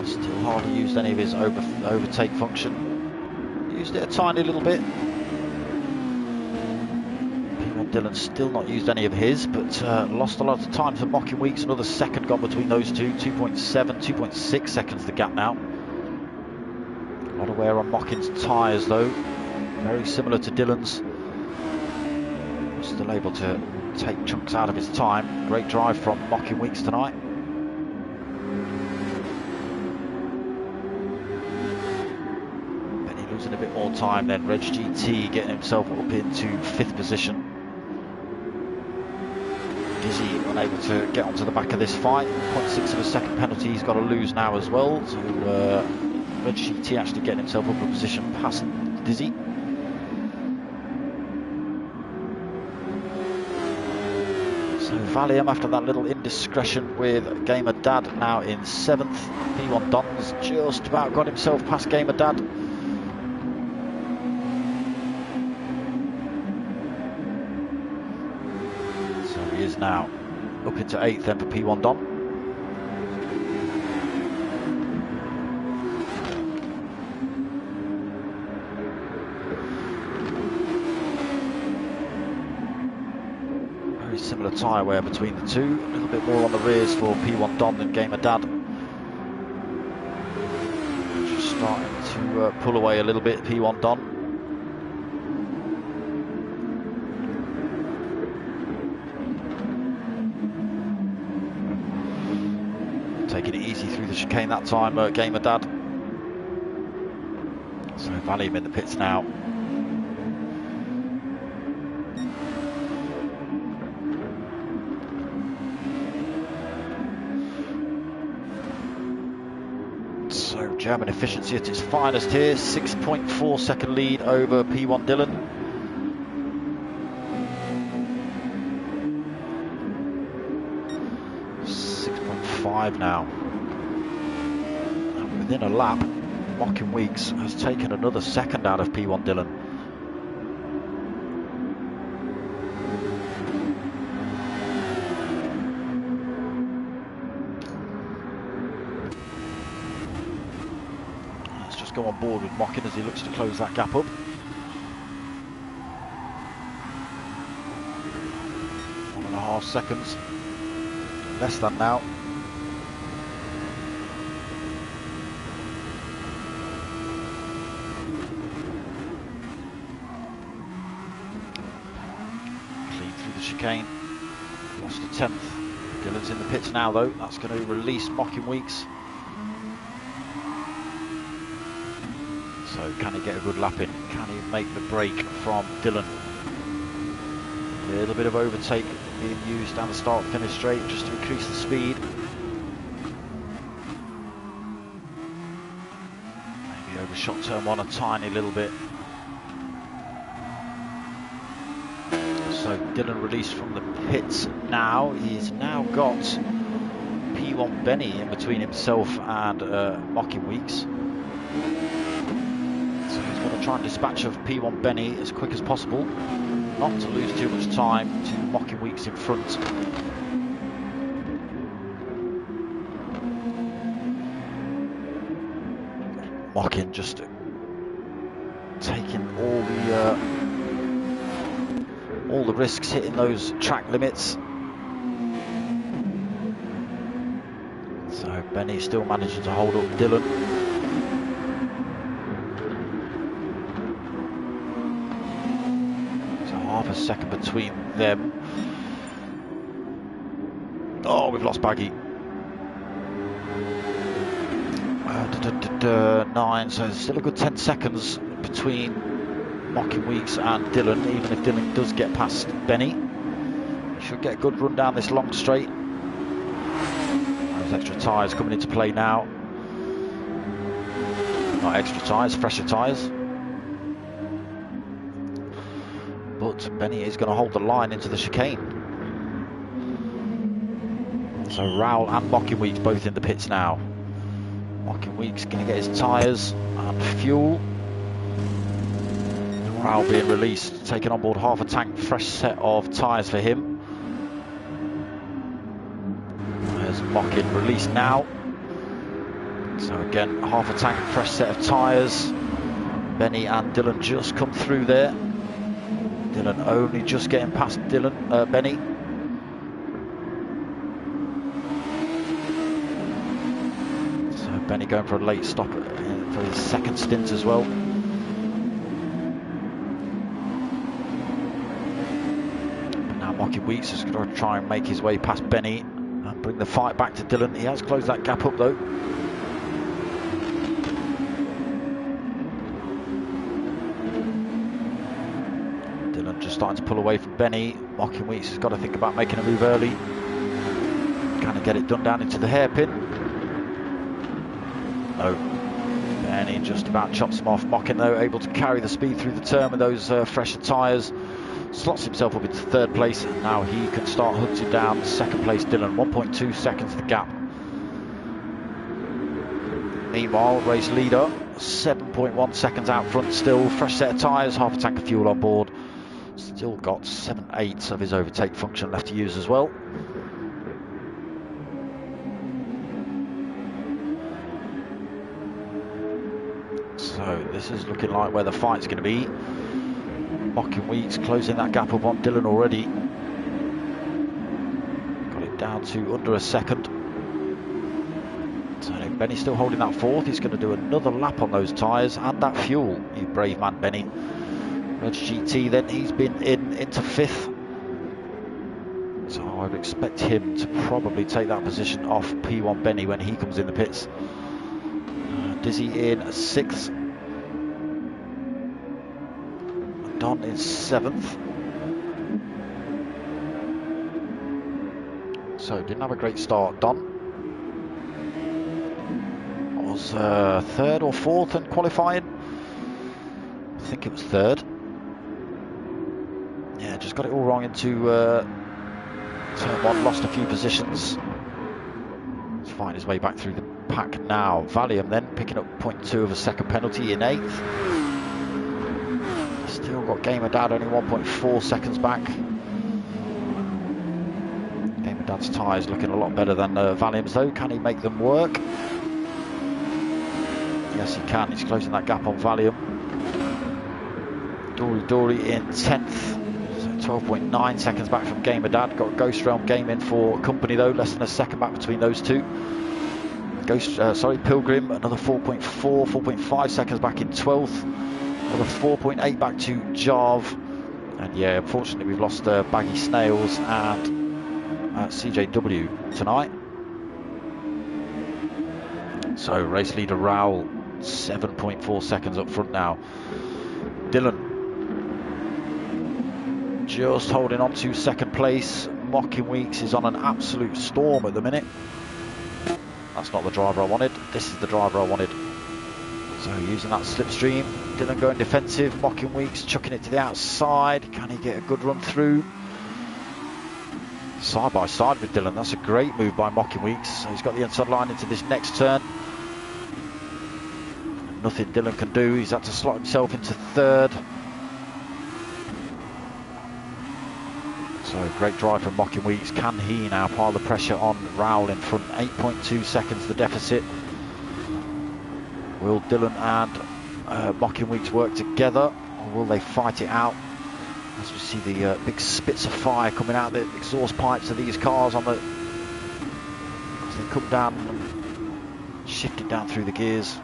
Still hardly used any of his overtake function. Used it a tiny little bit. P1 Dylan still not used any of his, but lost a lot of time to Mocking Weeks. Another second gone between those two. 2.7, 2.6 seconds the gap now. A lot of wear on Mocking's tyres though. Very similar to Dylan's. Still able to take chunks out of his time. Great drive from Mocking Weeks tonight. Losing a bit more time then. Reg GT getting himself up into 5th position. Dizzy unable to get onto the back of this fight. 0.6 of a second penalty he's got to lose now as well. So Reg GT actually getting himself up a position past Dizzy. So Valium, after that little indiscretion with Gamer Dad, now in 7th. P1 Don's just about got himself past Gamer Dad. now. Up into 8th then for P1 Don. Very similar tyre wear between the two. A little bit more on the rears for P1 Don than Gamer Dad. Just starting to pull away a little bit, P1 Don. Taking it easy through the chicane that time, Gamer Dad. So Valium in the pits now. So German efficiency at its finest here, 6.4 second lead over P1 Dylan. Now, and within a lap, Mocking Weeks has taken another second out of P1 Dylan. Let's just go on board with Mocking as he looks to close that gap up. 1.5 seconds, less than now. Chicane, lost a 10th. Dylan's in the pits now though. That's going to release Mocking Weeks. So can he get a good lap in? Can he make the break from Dylan? A little bit of overtake being used down the start finish straight just to increase the speed. Maybe overshot turn one a tiny little bit. So Dylan released from the pits now. He's now got P1 Benny in between himself and Mocking Weeks. So he's going to try and dispatch of P1 Benny as quick as possible, not to lose too much time to Mocking Weeks in front. Mocking just taking all the risks, hitting those track limits. So Benny still managing to hold up Dylan. So half a second between them. Oh, we've lost Baggy. 9, so there's still a good 10 seconds between Mocking Weeks and Dylan. Even if Dylan does get past Benny, he should get a good run down this long straight. Those extra tyres coming into play now. Not extra tyres, fresher tyres. But Benny is going to hold the line into the chicane. So Raoul and Mocking Weeks both in the pits now. Mocking Weeks going to get his tyres and fuel. Raoul being released, taking on board half a tank, fresh set of tyres for him. There's Mocking released now. So again, half a tank, fresh set of tyres. Benny and Dylan just come through there. Dylan only just getting past Benny. So Benny going for a late stop for his second stint as well. Mocking Weeks is going to try and make his way past Benny and bring the fight back to Dylan. He has closed that gap up though. Dylan just starting to pull away from Benny. Mocking Weeks has got to think about making a move early. Can he get it done down into the hairpin? No. Benny just about chops him off. Mocking though able to carry the speed through the turn with those fresher tyres. Slots himself up into 3rd place, and now he can start hunting down 2nd place Dylan. 1.2 seconds the gap. Meanwhile, race leader 7.1 seconds out front still. Fresh set of tyres, half a tank of fuel on board. Still got 7/8 of his overtake function left to use as well. So this is looking like where the fight's going to be. Mocking Weeks closing that gap up on Dylan already. Got it down to under a second. So Benny's still holding that fourth. He's going to do another lap on those tyres and that fuel. You brave man, Benny. Reg GT then, he's been into fifth. So I would expect him to probably take that position off P1 Benny when he comes in the pits. Dizzy in sixth. Don in seventh. So didn't have a great start, Don. Was third or fourth in qualifying. I think it was third. Yeah, just got it all wrong into turn one, lost a few positions. He's fighting his way back through the pack now. Valium then picking up 0.2 of a second penalty in eighth. Still got Gamer Dad only 1.4 seconds back. Gamer Dad's tyres looking a lot better than Valium's though. Can he make them work? Yes, he can. He's closing that gap on Valium. Dory in 10th. So 12.9 seconds back from Gamer Dad. Got Ghost Realm Gaming for company though. Less than a second back between those two. Pilgrim, another 4.5 seconds back in 12th. Another 4.8 back to Jarv. And yeah, unfortunately we've lost Baggy Snails and CJW tonight. So race leader Raoul, 7.4 seconds up front now. Dylan just holding on to second place. Mocking Weeks is on an absolute storm at the minute. That's not the driver I wanted. This is the driver I wanted. So using that slipstream. Dylan going defensive. Mocking Weeks chucking it to the outside. Can he get a good run through? Side by side with Dylan. That's a great move by Mocking Weeks. So he's got the inside line into this next turn. Nothing Dylan can do. He's had to slot himself into third. So great drive from Mocking Weeks. Can he now pile the pressure on Raoul in front? 8.2 seconds the deficit. Will Dylan and Mocking Weeks work together, or will they fight it out? As we see the big spits of fire coming out the exhaust pipes of these cars on the as they come down and shifted down through the gears.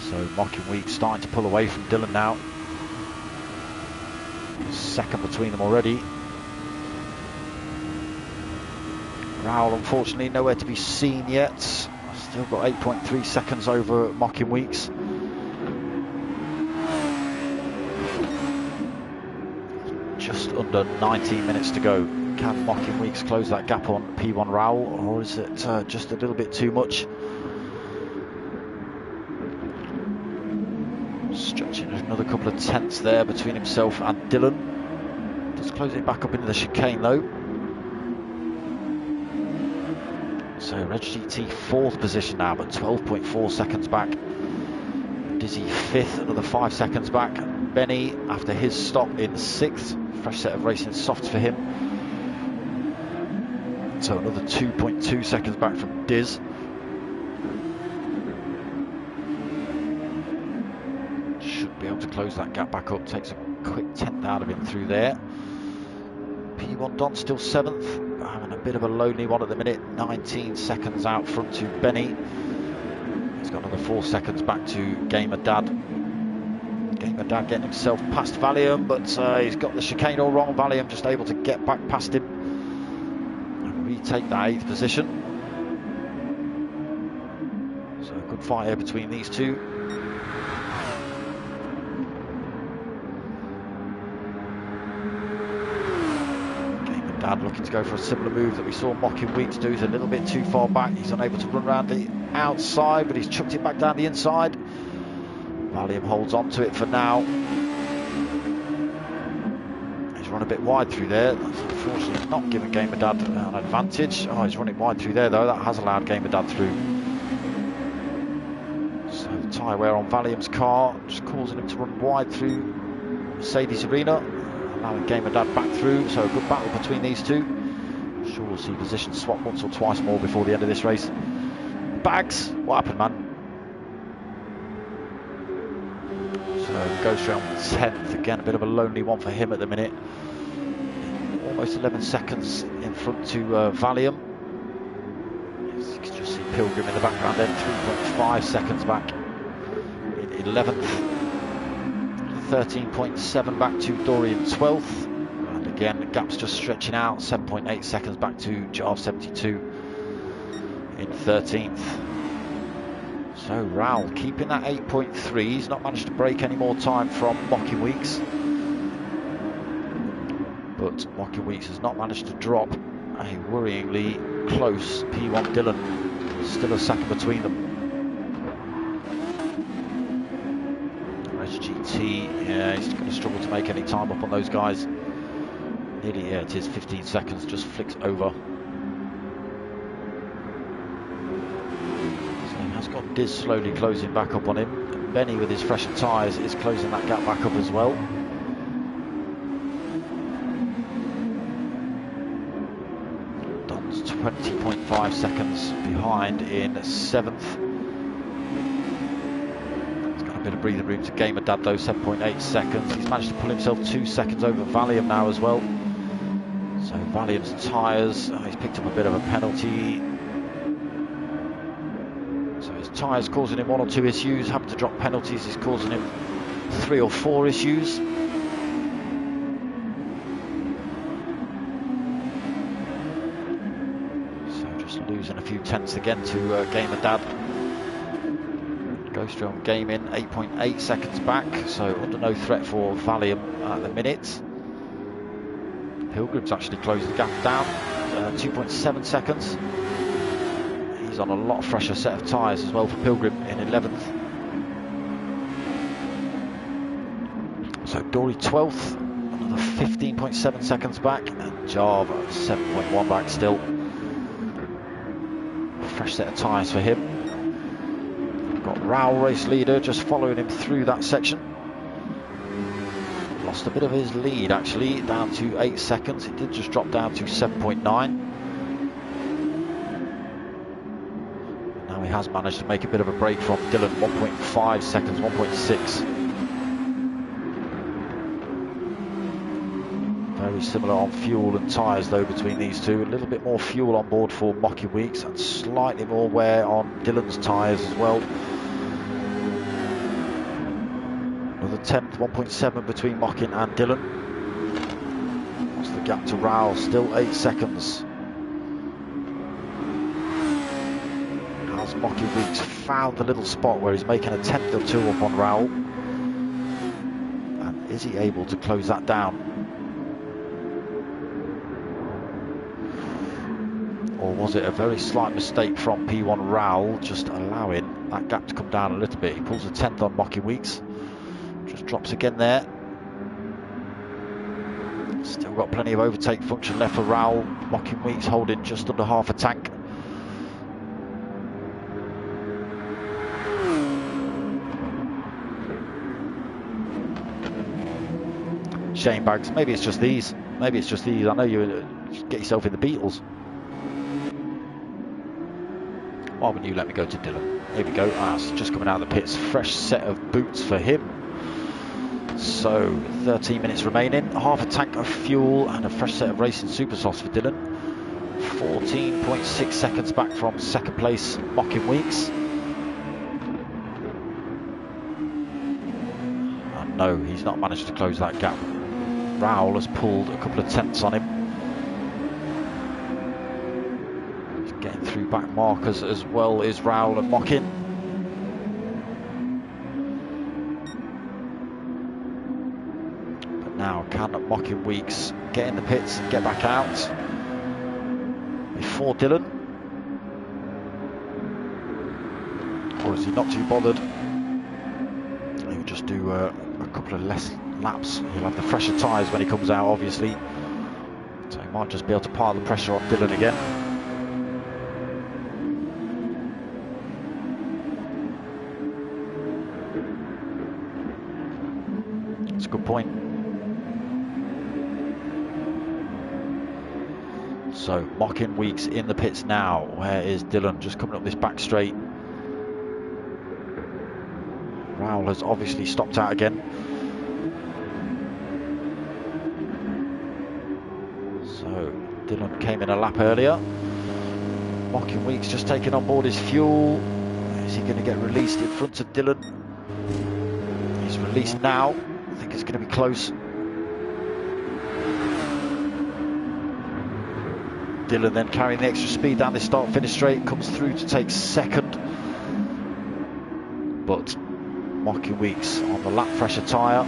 So Mocking Weeks starting to pull away from Dylan now. Second between them already. Raoul unfortunately nowhere to be seen yet. Still got 8.3 seconds over Mocking Weeks. Just under 19 minutes to go. Can Mocking Weeks close that gap on P1 Raoul, or is it just a little bit too much? Stretching another couple of tenths there between himself and Dylan. Just close it back up into the chicane though. So Reg GT fourth position now, but 12.4 seconds back. Dizzy fifth, another 5 seconds back. Benny after his stop in sixth. Fresh set of racing softs for him. So another 2.2 seconds back from Diz. Should be able to close that gap back up. Takes a quick tenth out of him through there. P1 Don still seventh. Having a bit of a lonely one at the minute. 19 seconds out front to Benny. He's got another 4 seconds back to Gamer Dad. Gamer Dad getting himself past Valium, but he's got the chicane all wrong. Valium just able to get back past him and retake that 8th position. So a good fight here between these two. Gamer Dad looking to go for a similar move that we saw Mocking Weeks do. He's a little bit too far back. He's unable to run around the outside, but he's chucked it back down the inside. Valium holds on to it for now. He's run a bit wide through there. That's unfortunately not giving Gamer Dad an advantage. Oh, he's running wide through there though. That has allowed Gamer Dad through. So the tyre wear on Valium's car, just causing him to run wide through Mercedes Arena, allowing Game and Dad back through, so a good battle between these two. I'm sure we'll see position swap once or twice more before the end of this race. Bags, what happened, man? So goes around 10th, again a bit of a lonely one for him at the minute. Almost 11 seconds in front to Valium. As you can just see Pilgrim in the background then, 3.5 seconds back in 11th. 13.7 back to Dorian 12th. And again, the gap's just stretching out, 7.8 seconds back to Jarv 72 in 13th. So Raul keeping that 8.3. He's not managed to break any more time from Mocking Weeks. But Mocking Weeks has not managed to drop a worryingly close P1 Dylan. Still a second between them. SGT, yeah, he's going to struggle to make any time up on those guys. Nearly, yeah, it is 15 seconds, just flicks over. So he has got Diz slowly closing back up on him. And Benny with his fresher tyres is closing that gap back up as well. Don's 20.5 seconds behind in 7th. A bit of breathing room to Gamer Dad though, 7.8 seconds. He's managed to pull himself 2 seconds over Valium now as well. So Valium's tyres, he's picked up a bit of a penalty. So his tyres causing him 1 or 2 issues. Having to drop penalties is causing him 3 or 4 issues. So just losing a few tenths again to Gamer Dad. Ghost Realm Gaming 8.8 seconds back, so under no threat for Valium at the minute. Pilgrim's actually closed the gap down, 2.7 seconds. He's on a lot fresher set of tyres as well for Pilgrim in 11th. So Dory 12th, another 15.7 seconds back, and Jarv 7.1 back still. Fresh set of tyres for him. Got Raul, race leader, just following him through that section. Lost a bit of his lead actually, down to 8 seconds. It did just drop down to 7.9. Now he has managed to make a bit of a break from Dylan, 1.5 seconds, 1.6. Very similar on fuel and tyres though between these two. A little bit more fuel on board for Mocking Weeks and slightly more wear on Dylan's tyres as well. Another 10th, 1.7 between Mocking and Dylan. What's the gap to Raul? Still 8 seconds. Has Mocking Weeks found the little spot where he's making a 10th or 2 up on Raul? And is he able to close that down? Or was it a very slight mistake from P1 Raul, just allowing that gap to come down a little bit? He pulls a 10th on Mocking Weeks. Just drops again there. Still got plenty of overtake function left for Raul. Mocking Weeks holding just under half a tank. Shame bags. Maybe it's just these. Maybe it's just these. I know you get yourself in the Beatles. Why wouldn't you let me go to Dylan? Here we go. Ah, it's just coming out of the pits. Fresh set of boots for him. So 13 minutes remaining. Half a tank of fuel and a fresh set of racing super softs for Dylan. 14.6 seconds back from second place Mocking Weeks. And no, he's not managed to close that gap. Raul has pulled a couple of tenths on him. Getting through back markers as well is Raul and Mocking. But now can Mocking Weeks get in the pits and get back out before Dylan? Or is he not too bothered? He'll just do a couple of less laps. He'll have the fresher tyres when he comes out, obviously. So he might just be able to pile the pressure on Dylan again. a good point. So Mocking Weeks in the pits now. Where is Dylan? Just coming up this back straight. Raoul has obviously stopped out again. So Dylan came in a lap earlier. Mocking Weeks just taking on board his fuel. Is he going to get released in front of Dylan? He's released now. I think it's going to be close. Dylan then carrying the extra speed down this start finish straight, comes through to take second. But Mocking Weeks on the lap fresher tyre.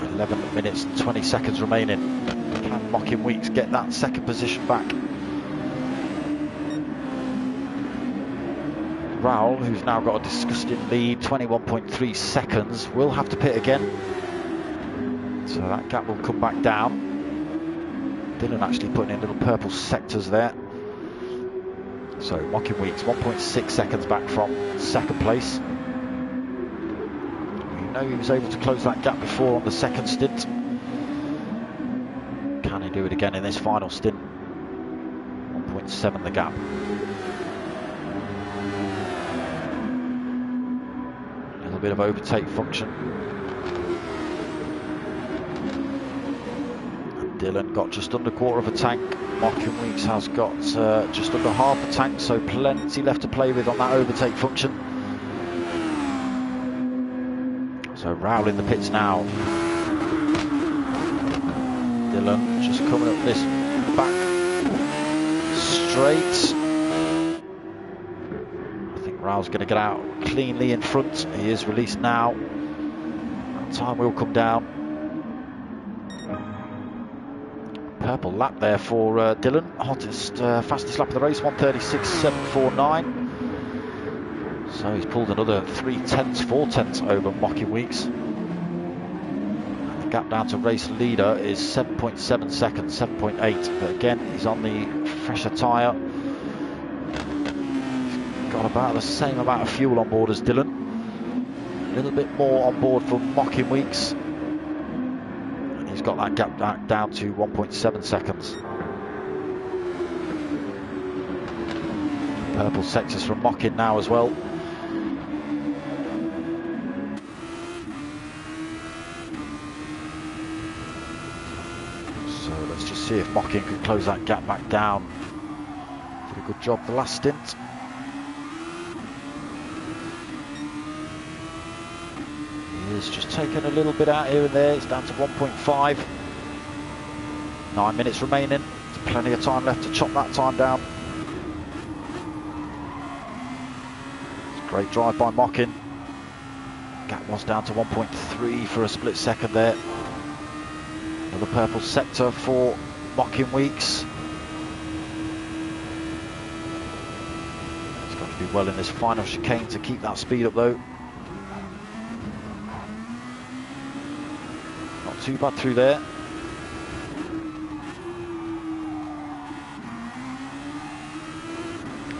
11 minutes and 20 seconds remaining. Can Mocking Weeks get that second position back? Raoul, who's now got a disgusting lead, 21.3 seconds, will have to pit again. So that gap will come back down. Dylan actually putting in little purple sectors there. So Mocking Weeks 1.6 seconds back from second place. We know he was able to close that gap before on the second stint. Can he do it again in this final stint? 1.7 the gap. A little bit of overtake function. Dylan got just under quarter of a tank. Mocking Weeks has got just under half a tank, so plenty left to play with on that overtake function. So Raoul in the pits now. Dylan just coming up this back straight. I think Raoul's going to get out cleanly in front. He is released now. That time will come down. Purple lap there for Dylan. Hottest, fastest lap of the race, 1:36.749. So he's pulled another 4 tenths over Mocking Weeks. And the gap down to race leader is 7.7 seconds, 7.8. But again, he's on the fresher tyre. He's got about the same amount of fuel on board as Dylan. A little bit more on board for Mocking Weeks. He's got that gap down to 1.7 seconds. Purple sectors from Mocking now as well. So let's just see if Mocking can close that gap back down. Did a good job the last stint. It's just taken a little bit out here and there. It's down to 1.5. 9 minutes remaining. There's plenty of time left to chop that time down. It's a great drive by Mocking. Gap was down to 1.3 for a split second there. Another purple sector for Mocking Weeks. He's got to do well in this final chicane to keep that speed up though. Too bad through there.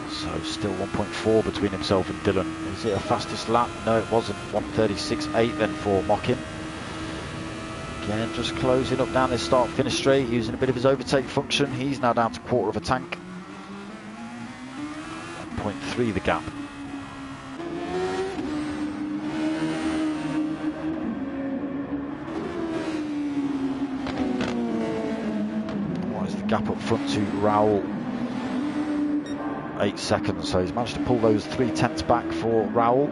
So still 1.4 between himself and Dylan. Is it a fastest lap? No, it wasn't. 1:36.8 then for Mocking. Again, just closing up down this start finish straight, using a bit of his overtake function. He's now down to quarter of a tank. 1.3 the gap. Gap up front to Raoul, 8 seconds, so he's managed to pull those 3 tenths back for Raoul.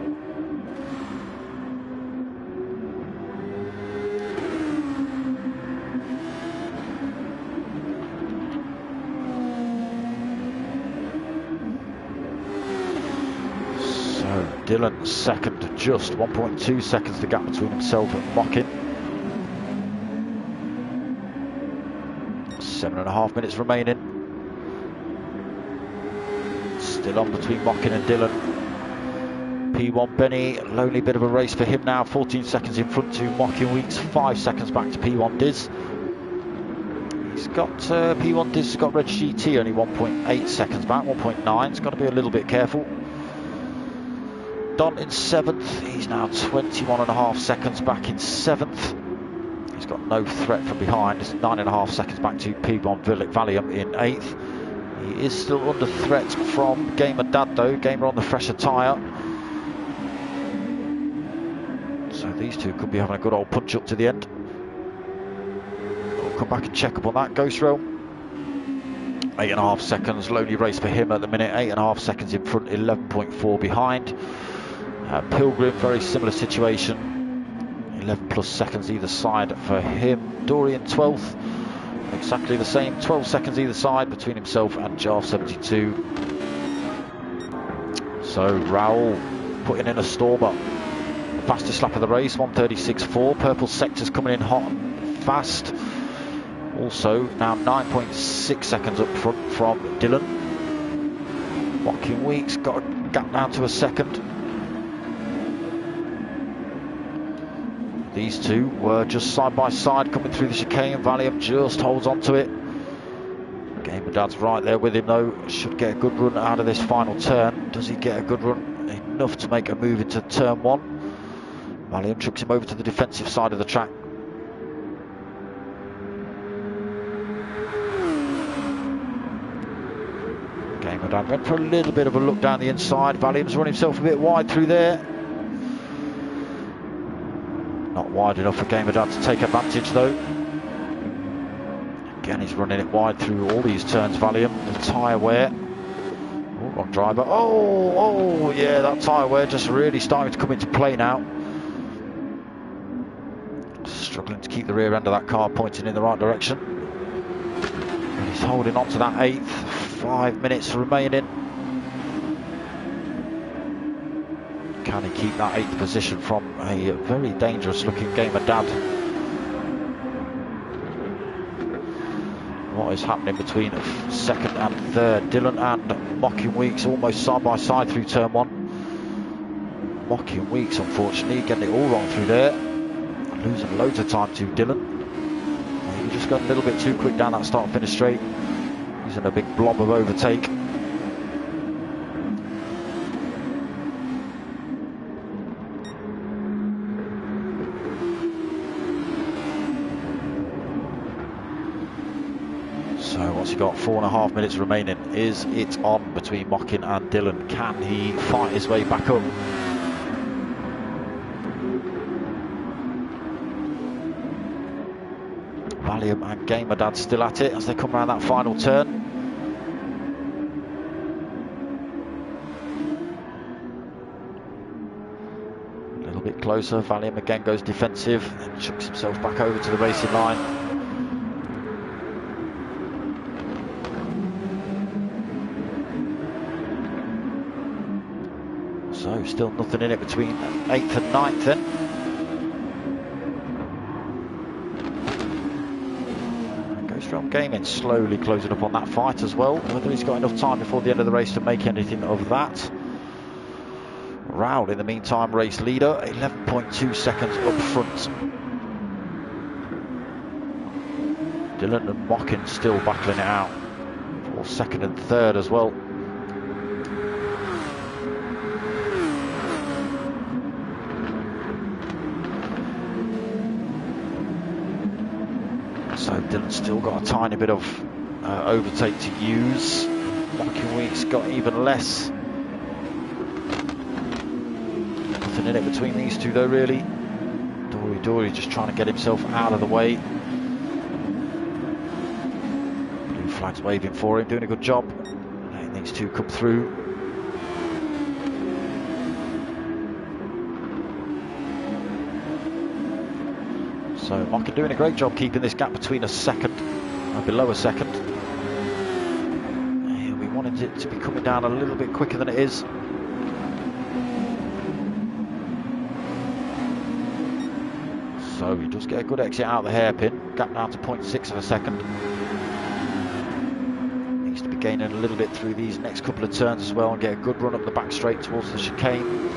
So Dylan second, just 1.2 seconds the gap between himself and Mocking. 7.5 minutes remaining. Still on between Mocking and Dylan. P1 Benny, lonely bit of a race for him now. 14 seconds in front to Mocking Weeks, 5 seconds back to P1 Diz. He's got P1 Diz has got Reg GT only 1.8 seconds back, 1.9. He's got to be a little bit careful. Don in 7th. He's now 21.5 seconds back in 7th. He's got no threat from behind. It's 9.5 seconds back to P1 Valium in 8th. He is still under threat from Gamer Dad though. Gamer on the fresher tyre. So these two could be having a good old punch up to the end. We'll come back and check up on that. Ghost Realm, 8.5 seconds. Lonely race for him at the minute. 8.5 seconds in front, 11.4 behind. Pilgrim, very similar situation. 11 plus seconds either side for him. Dorian 12th. Exactly the same. 12 seconds either side between himself and Jar 72. So Raoul putting in a stormer. Fastest lap of the race, 1:36.4. Purple sector's coming in hot and fast. Also now 9.6 seconds up front from Dylan. Joaquin Weeks got a gap down to a second. These two were just side by side coming through the chicane. Valium just holds on to it. Gamer Dad's right there with him though. Should get a good run out of this final turn. Does he get a good run? Enough to make a move into turn 1. Valium chucks him over to the defensive side of the track. Gamer Dad went for a little bit of a look down the inside. Valium's run himself a bit wide through there. Not wide enough for Gamer Dad to take advantage though. Again, he's running it wide through all these turns, Valium. The tyre wear. Oh, wrong driver. Oh, yeah, that tyre wear just really starting to come into play now. Struggling to keep the rear end of that car pointing in the right direction. And he's holding on to that 8th. 5 minutes remaining. Can he keep that 8th position from a very dangerous looking Gamer Dad? What is happening between 2nd and 3rd? Dylan and Mocking Weeks almost side by side through turn 1. Mocking Weeks unfortunately getting it all wrong through there. Losing loads of time to Dylan. He just got a little bit too quick down that start finish straight. Using a big blob of overtake. So what's he got? 4.5 minutes remaining. Is it on between Mockin and Dylan? Can he fight his way back up? Valium and Gamer Dad still at it as they come around that final turn. A little bit closer. Valium again goes defensive and chucks himself back over to the racing line. So still nothing in it between 8th and 9th then. From Gaming slowly closing up on that fight as well. Whether he's got enough time before the end of the race to make anything of that. Raoul in the meantime race leader, 11.2 seconds up front. Dylan and Mockin still battling it out for 2nd and 3rd as well. So Dylan's still got a tiny bit of overtake to use. Mocking Weeks got even less. Nothing in it between these two though really. Dory just trying to get himself out of the way. Blue flag's waving for him, doing a good job. Letting these two come through. So Mockin doing a great job keeping this gap between a 2nd and below a 2nd. He'll be wanting it to be coming down a little bit quicker than it is. So he does get a good exit out of the hairpin. Gap down to 0.6 of a second. Needs to be gaining a little bit through these next couple of turns as well and get a good run up the back straight towards the chicane.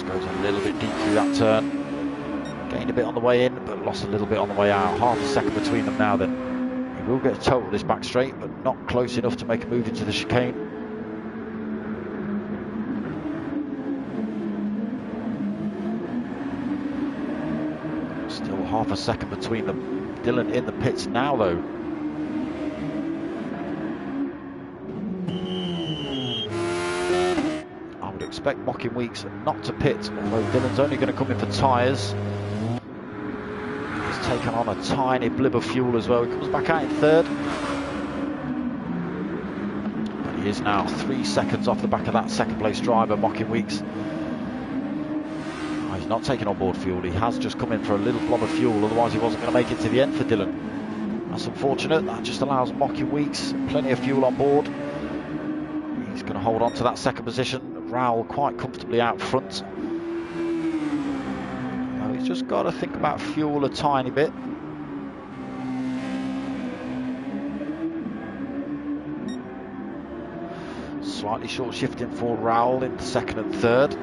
Goes a little bit deep through that turn. Gained a bit on the way in, but lost a little bit on the way out. Half a second between them now then. We'll get a total this back straight, but not close enough to make a move into the chicane. Still half a second between them. Dylan in the pits now, though. I would expect Mocking Weeks not to pit, although Dylan's only going to come in for tyres. He's taken on a tiny blib of fuel as well. He comes back out in third. But he is now 3 seconds off the back of that second place driver, Mocking Weeks. He's not taking on board fuel. He has just come in for a little blob of fuel, otherwise he wasn't going to make it to the end for Dylan. That's unfortunate. That just allows Mocking Weeks plenty of fuel on board. He's going to hold on to that second position. Raoul quite comfortably out front. Now he's just got to think about fuel a tiny bit. Slightly short shifting for Raoul into second and third.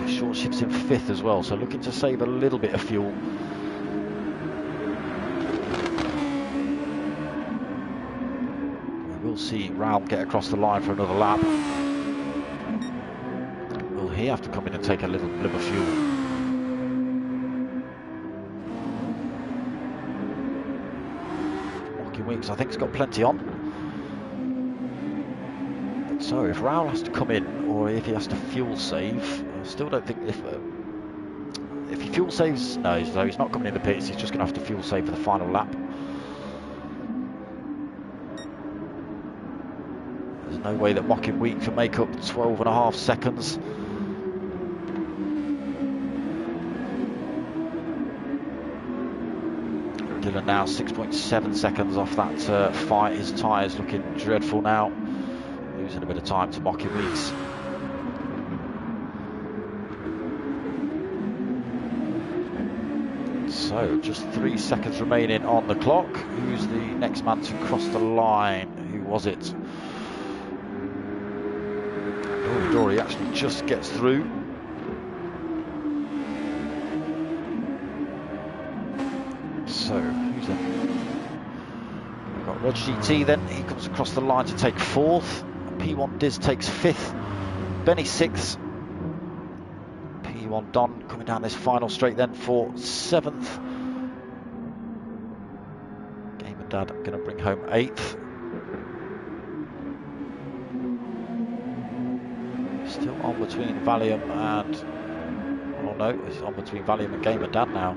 Short shifts in fifth as well, so looking to save a little bit of fuel. We will see Raoul get across the line for another lap. Will he have to come in and take a little bit of fuel? Mocking Weeks, I think, has got plenty on. So if Raoul has to come in, or if he has to fuel save, I still don't think if he fuel saves, no, so he's not coming in the pits. He's just going to have to fuel save for the final lap. There's no way that Mocking Week can make up 12.5 seconds. Dylan now 6.7 seconds off that fight. His tyres looking dreadful now. Losing a bit of time to Mocking Weeks. So just 3 seconds remaining on the clock. Who's the next man to cross the line? Who was it? Dory actually just gets through. So who's that? We've got Reg GT then. He comes across the line to take fourth. P1 Diz takes fifth. Benny sixth. P1 Don coming down this final straight then for seventh. Game and Dad going to bring home eighth. Still on between Valium and, oh no, it's on between Valium and Game and Dad now.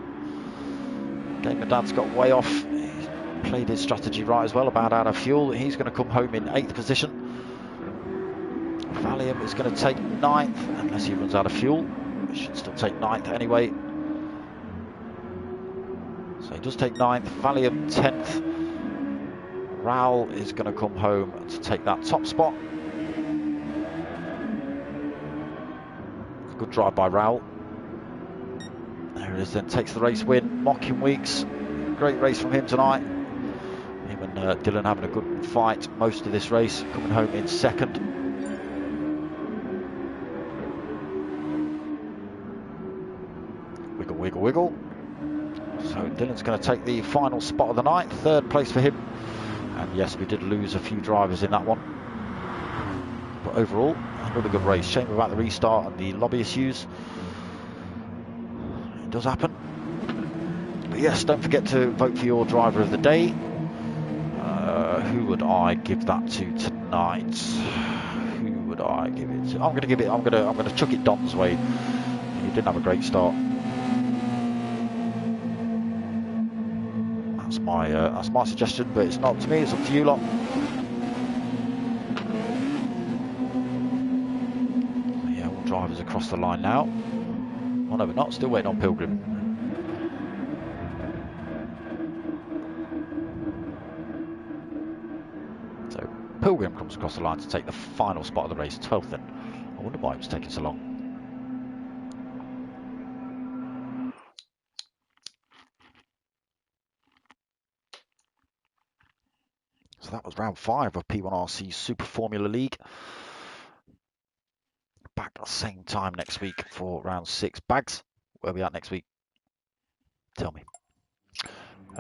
Game and Dad's got way off. He's played his strategy right as well, about out of fuel. He's going to come home in 8th position. Valium is going to take 9th, unless he runs out of fuel. He should still take 9th anyway. So he does take 9th. Valium 10th. Raoul is going to come home to take that top spot. Good drive by Raoul. There it is then, takes the race win. Mocking Weeks, great race from him tonight. Him and Dylan having a good fight most of this race, coming home in second. Wiggle, wiggle, wiggle. So Dylan's going to take the final spot of the night, 3rd place for him. And yes, we did lose a few drivers in that one. But overall, another good race. Shame about the restart and the lobby issues. It does happen. But yes, don't forget to vote for your driver of the day. Who would I give that to tonight? Who would I give it to? I'm going to give it. I'm going to chuck it Don's way. He didn't have a great start. That's my suggestion, but it's not up to me. It's up to you lot. Yeah, all drivers across the line now. Oh no, we're not. Still waiting on Pilgrim. So Pilgrim comes across the line to take the final spot of the race, 12th then. I wonder why it was taking so long. So that was round 5 of P1RC Super Formula League. Back at the same time next week for round 6. Bags, where are we at next week? Tell me.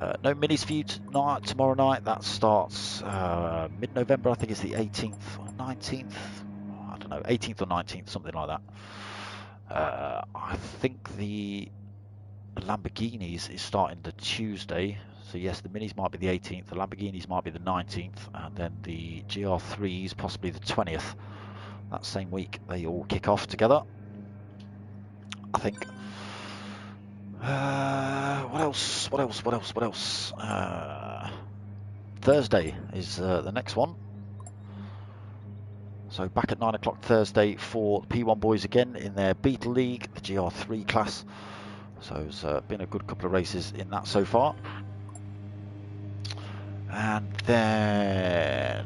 No minis for you tonight, tomorrow night. That starts mid-November. I think it's the 18th or 19th. I don't know, 18th or 19th, something like that. I think the Lamborghinis is starting the Tuesday. So yes, the minis might be the 18th, the Lamborghinis might be the 19th, and then the GR3s possibly the 20th. That same week they all kick off together, I think. What else? Thursday is the next one. So back at 9 o'clock Thursday for the P1 boys again in their Beetle League, the GR3 class. So it's been a good couple of races in that so far. And then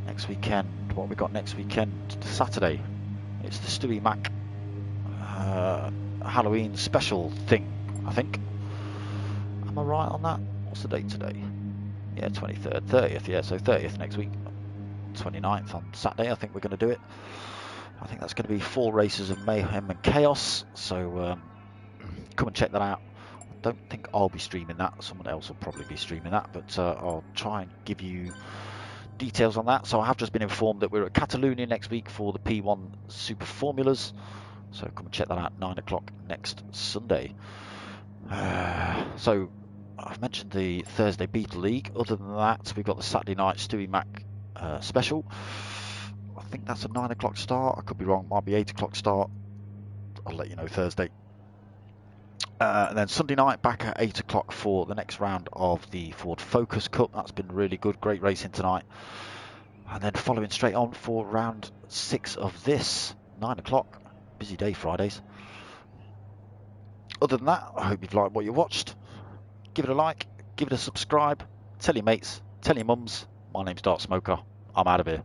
next weekend, what have we got next weekend? Saturday, it's the Stuey Mac Halloween special thing, I think. Am I right on that? What's the date today? Yeah, 23rd, 30th, yeah, so 30th next week. 29th on Saturday, I think we're going to do it. I think that's going to be 4 races of mayhem and chaos, so come and check that out. I don't think I'll be streaming that, someone else will probably be streaming that, but I'll try and give you details on that. So I have just been informed that we're at Catalonia next week for the P1 Super Formulas, so come and check that out 9 o'clock next Sunday. So I've mentioned the Thursday Beetle League. Other than that, we've got the Saturday night Stewie Mac special. I think that's a 9 o'clock start. I could be wrong, might be 8 o'clock start. I'll let you know Thursday. And then Sunday night back at 8 o'clock for the next round of the Ford Focus Cup. That's been really good, great racing tonight. And then following straight on for round 6 of this, 9 o'clock. Busy day Fridays. Other than that, I hope you've liked what you watched. Give it a like, give it a subscribe, tell your mates, tell your mums. My name's Darksmoka. I'm out of here.